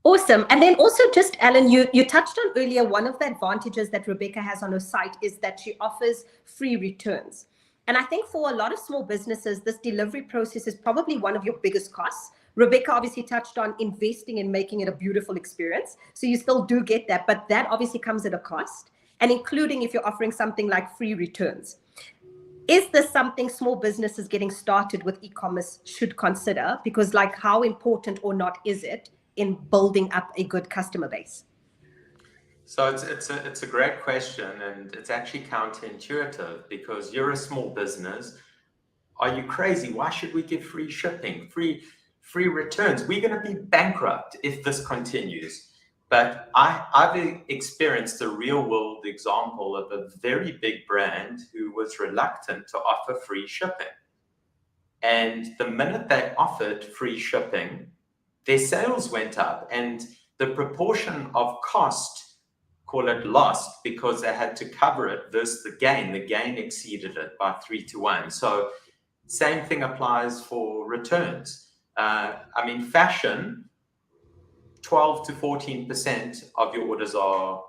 Awesome. And then also just, Alan, you touched on earlier, one of the advantages that Rebecca has on her site is that she offers free returns. And I think for a lot of small businesses, this delivery process is probably one of your biggest costs. Rebecca obviously touched on investing in making it a beautiful experience. So you still do get that, but that obviously comes at a cost, and including if you're offering something like free returns. Is this something small businesses getting started with e-commerce should consider? Because like, how important or not is it in building up a good customer base? So it's a great question, and it's actually counterintuitive because you're a small business. Are you crazy? Why should we give free shipping, free returns? We're going to be bankrupt if this continues. But I've experienced a real world example of a very big brand who was reluctant to offer free shipping. And the minute they offered free shipping, their sales went up, and the proportion of cost, call it lost, because they had to cover it versus the gain exceeded it by 3-1. So same thing applies for returns. I mean, fashion, 12 to 14% of your orders are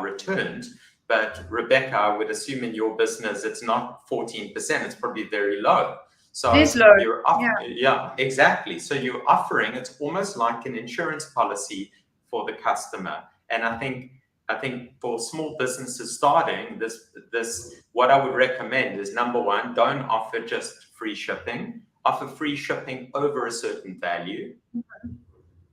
returned. But Rebecca, I would assume in your business, it's not 14%, it's probably very low. So It is low. Yeah, exactly. So you're offering, it's almost like an insurance policy for the customer. And I think for small businesses starting this, what I would recommend is, number one, don't offer just free shipping. Offer free shipping over a certain value,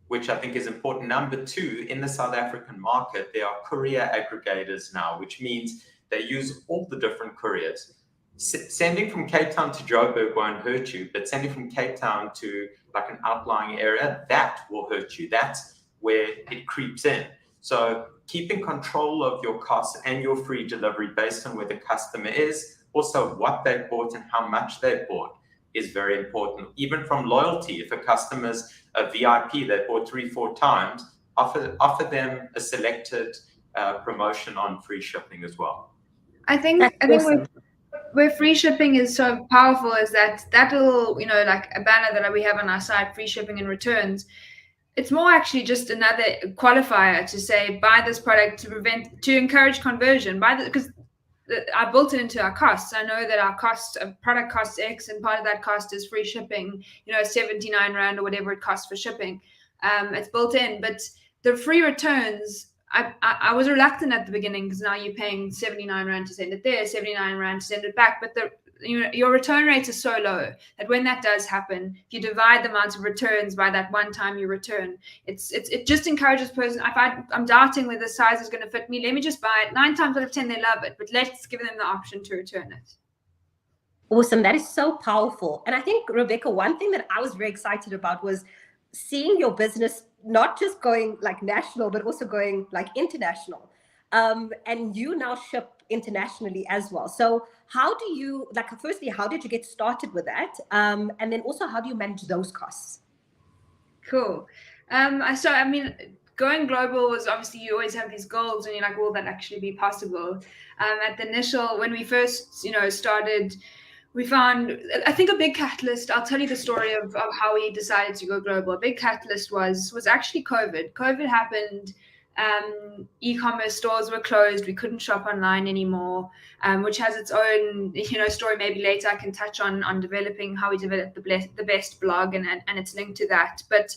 which I think is important. Number two, in the South African market, there are courier aggregators now, which means they use all the different couriers. Sending from Cape Town to Joburg won't hurt you, but sending from Cape Town to like an outlying area, that will hurt you. That's where it creeps in. So keeping control of your costs and your free delivery based on where the customer is, also what they bought and how much they bought, is very important. Even from loyalty, if a customer's a VIP, they bought 3-4 times, offer them a selected promotion on free shipping as well. I think Awesome. where free shipping is so powerful is that little, like a banner that we have on our site, free shipping and returns. It's more actually just another qualifier to say, buy this product to encourage conversion. Because I built it into our costs. I know that our product costs X, and part of that cost is free shipping, 79 Rand or whatever it costs for shipping. It's built in. But the free returns, I was reluctant at the beginning, because now you're paying 79 Rand to send it there, 79 Rand to send it back. But your return rates are so low that when that does happen, if you divide the amount of returns by that one time you return, it just encourages person. If I'm doubting whether the size is going to fit me, let me just buy it. 9 times out of 10 they love it, but let's give them the option to return it. Awesome. That is so powerful. And I think, Rebecca, one thing that I was very excited about was seeing your business not just going like national, but also going like international. And you now ship internationally as well. So how do you, firstly, how did you get started with that? And then also, how do you manage those costs? Cool. Going global was, obviously, you always have these goals and you're like, will that actually be possible? At the initial, when we first, started, we found, I think, a big catalyst. I'll tell you the story of how we decided to go global. A big catalyst was actually COVID. COVID happened. E-commerce stores were closed. We couldn't shop online anymore, which has its own, story. Maybe later I can touch on developing how we developed the best blog, and it's linked to that. But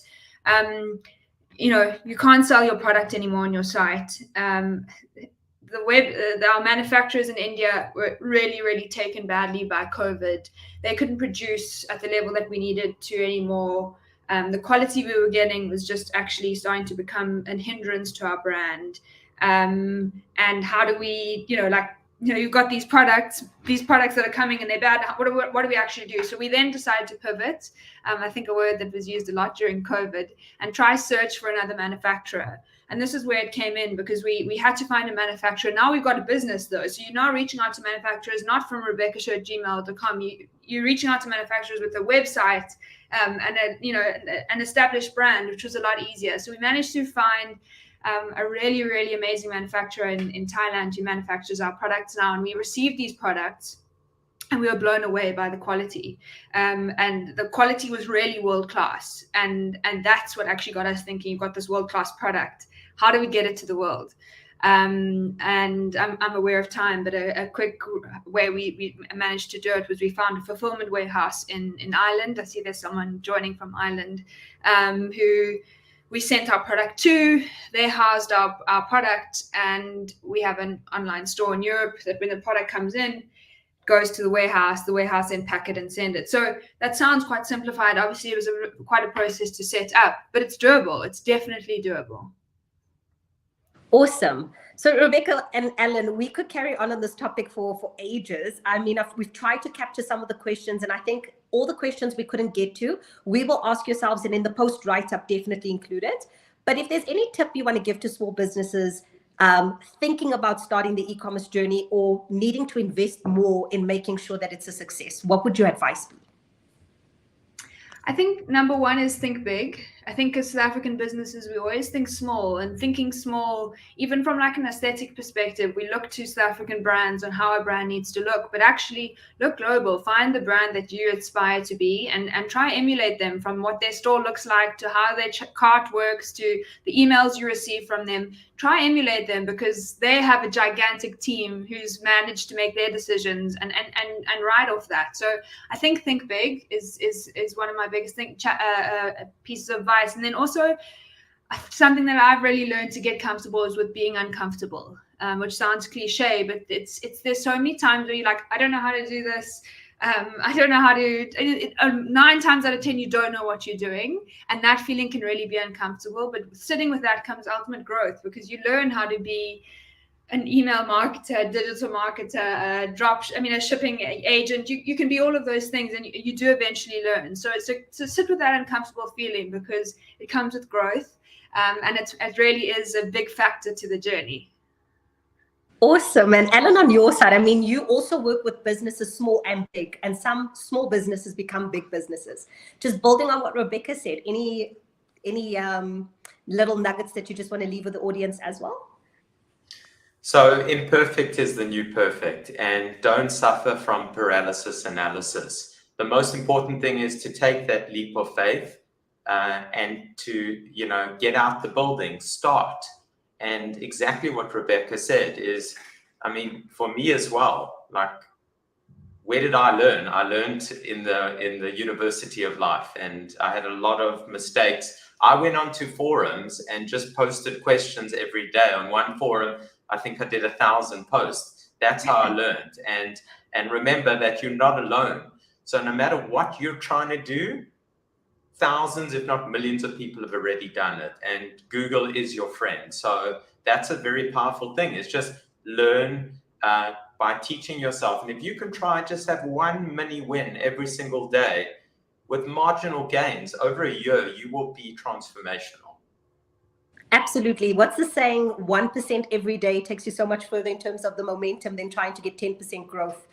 you can't sell your product anymore on your site. Our manufacturers in India were really, really taken badly by COVID. They couldn't produce at the level that we needed to anymore. The quality we were getting was just actually starting to become a hindrance to our brand. And how do we, you've got these products that are coming and they're bad. What do we actually do? So we then decided to pivot. I think a word that was used a lot during COVID, and try search for another manufacturer. And this is where it came in, because we had to find a manufacturer. Now we've got a business though. So you're now reaching out to manufacturers, not from RebeccaShow@gmail.com. You're reaching out to manufacturers with a website and an established brand, which was a lot easier. So we managed to find a really, really amazing manufacturer in Thailand who manufactures our products now. And we received these products and we were blown away by the quality. And the quality was really world-class. And that's what actually got us thinking, you've got this world-class product. How do we get it to the world? And I'm aware of time, but a quick way we managed to do it was we found a fulfillment warehouse in Ireland. I see there's someone joining from Ireland who we sent our product to. They housed our product, and we have an online store in Europe that when the product comes in, goes to the warehouse then pack it and send it. So that sounds quite simplified. Obviously, it was quite a process to set up, but it's doable. It's definitely doable. Awesome. So Rebecca and Alan, we could carry on this topic for ages. I mean, we've tried to capture some of the questions, and I think all the questions we couldn't get to, we will ask yourselves, and in the post write-up definitely include it. But if there's any tip you want to give to small businesses thinking about starting the e-commerce journey or needing to invest more in making sure that it's a success, what would your advice be? I think number one is think big. I think as South African businesses, we always think small, and thinking small, even from like an aesthetic perspective, we look to South African brands on how a brand needs to look, but actually look global. Find the brand that you aspire to be and try emulate them, from what their store looks like to how their cart works to the emails you receive from them. Try emulate them, because they have a gigantic team who's managed to make their decisions and ride off that. So I think big is one of my biggest pieces of advice. And then also something that I've really learned to get comfortable is with being uncomfortable, which sounds cliche, but it's there's so many times where you're like, I don't know how to do this. I don't know how to. 9 times out of 10, you don't know what you're doing, and that feeling can really be uncomfortable. But sitting with that comes ultimate growth, because you learn how to be an email marketer, digital marketer, a shipping agent. You can be all of those things, and you do eventually learn. So sit with that uncomfortable feeling, because it comes with growth, and it really is a big factor to the journey. Awesome. And Ellen, on your side, I mean, you also work with businesses small and big, and some small businesses become big businesses. Just building on what Rebecca said, any little nuggets that you just want to leave with the audience as well? So imperfect is the new perfect, and don't suffer from paralysis analysis. The most important thing is to take that leap of faith and to, get out the building, start. And exactly what Rebecca said is, for me as well, like, where did I learn? I learned in the University of Life, and I had a lot of mistakes. I went onto forums and just posted questions every day. On one forum, I think I did 1,000 posts. That's how I learned. And remember that you're not alone. So no matter what you're trying to do, thousands, if not millions of people have already done it. And Google is your friend. So that's a very powerful thing. It's just learn by teaching yourself. And if you can try, just have one mini win every single day with marginal gains over a year, you will be transformational. Absolutely. What's the saying? 1% every day takes you so much further in terms of the momentum than trying to get 10% growth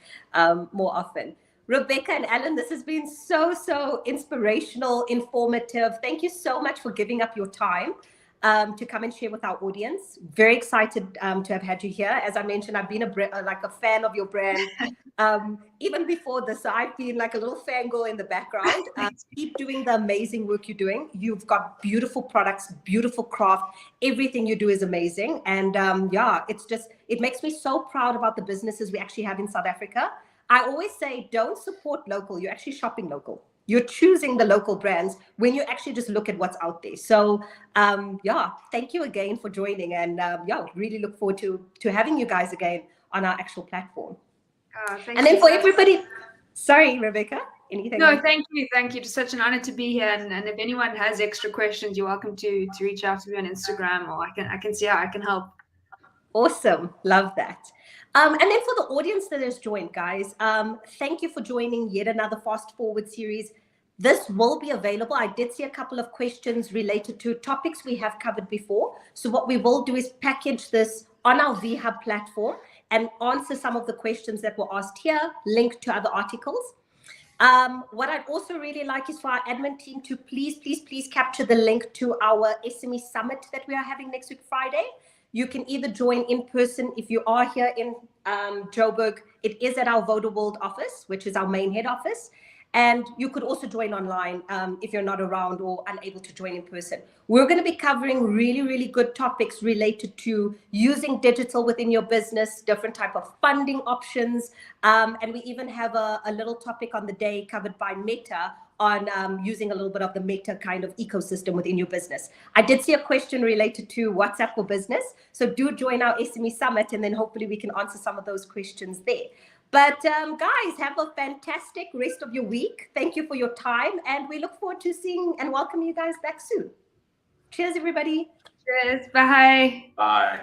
more often. Rebecca and Alan, this has been so inspirational, informative. Thank you so much for giving up your time to come and share with our audience. Very excited to have had you here. As I mentioned, I've been a fan of your brand even before this. So I've been like a little fangirl in the background. Keep doing the amazing work you're doing. You've got beautiful products, beautiful craft. Everything you do is amazing. And it makes me so proud about the businesses we actually have in South Africa. I always say, don't support local. You're actually shopping local. You're choosing the local brands when you actually just look at what's out there. So, thank you again for joining. And really look forward to having you guys again on our actual platform. And then for everybody, sorry, Rebecca, anything? No, thank you. It's such an honor to be here. And if anyone has extra questions, you're welcome to reach out to me on Instagram, or I can see how I can help. Awesome. Love that. And then for the audience that has joined, guys, thank you for joining yet another Fast Forward series. This will be available. I did see a couple of questions related to topics we have covered before. So what we will do is package this on our VHub platform and answer some of the questions that were asked here, link to other articles. What I'd also really like is for our admin team to please capture the link to our SME Summit that we are having next week, Friday. You can either join in person if you are here in Joburg. It is at our Vodaworld office, which is our main head office. And you could also join online if you're not around or unable to join in person. We're going to be covering really good topics related to using digital within your business, different type of funding options. And we even have a little topic on the day covered by Meta on using a little bit of the Meta kind of ecosystem within your business. I did see a question related to WhatsApp for Business. So do join our SME Summit, and then hopefully we can answer some of those questions there. But guys, have a fantastic rest of your week. Thank you for your time. And we look forward to seeing and welcoming you guys back soon. Cheers, everybody. Cheers. Bye. Bye.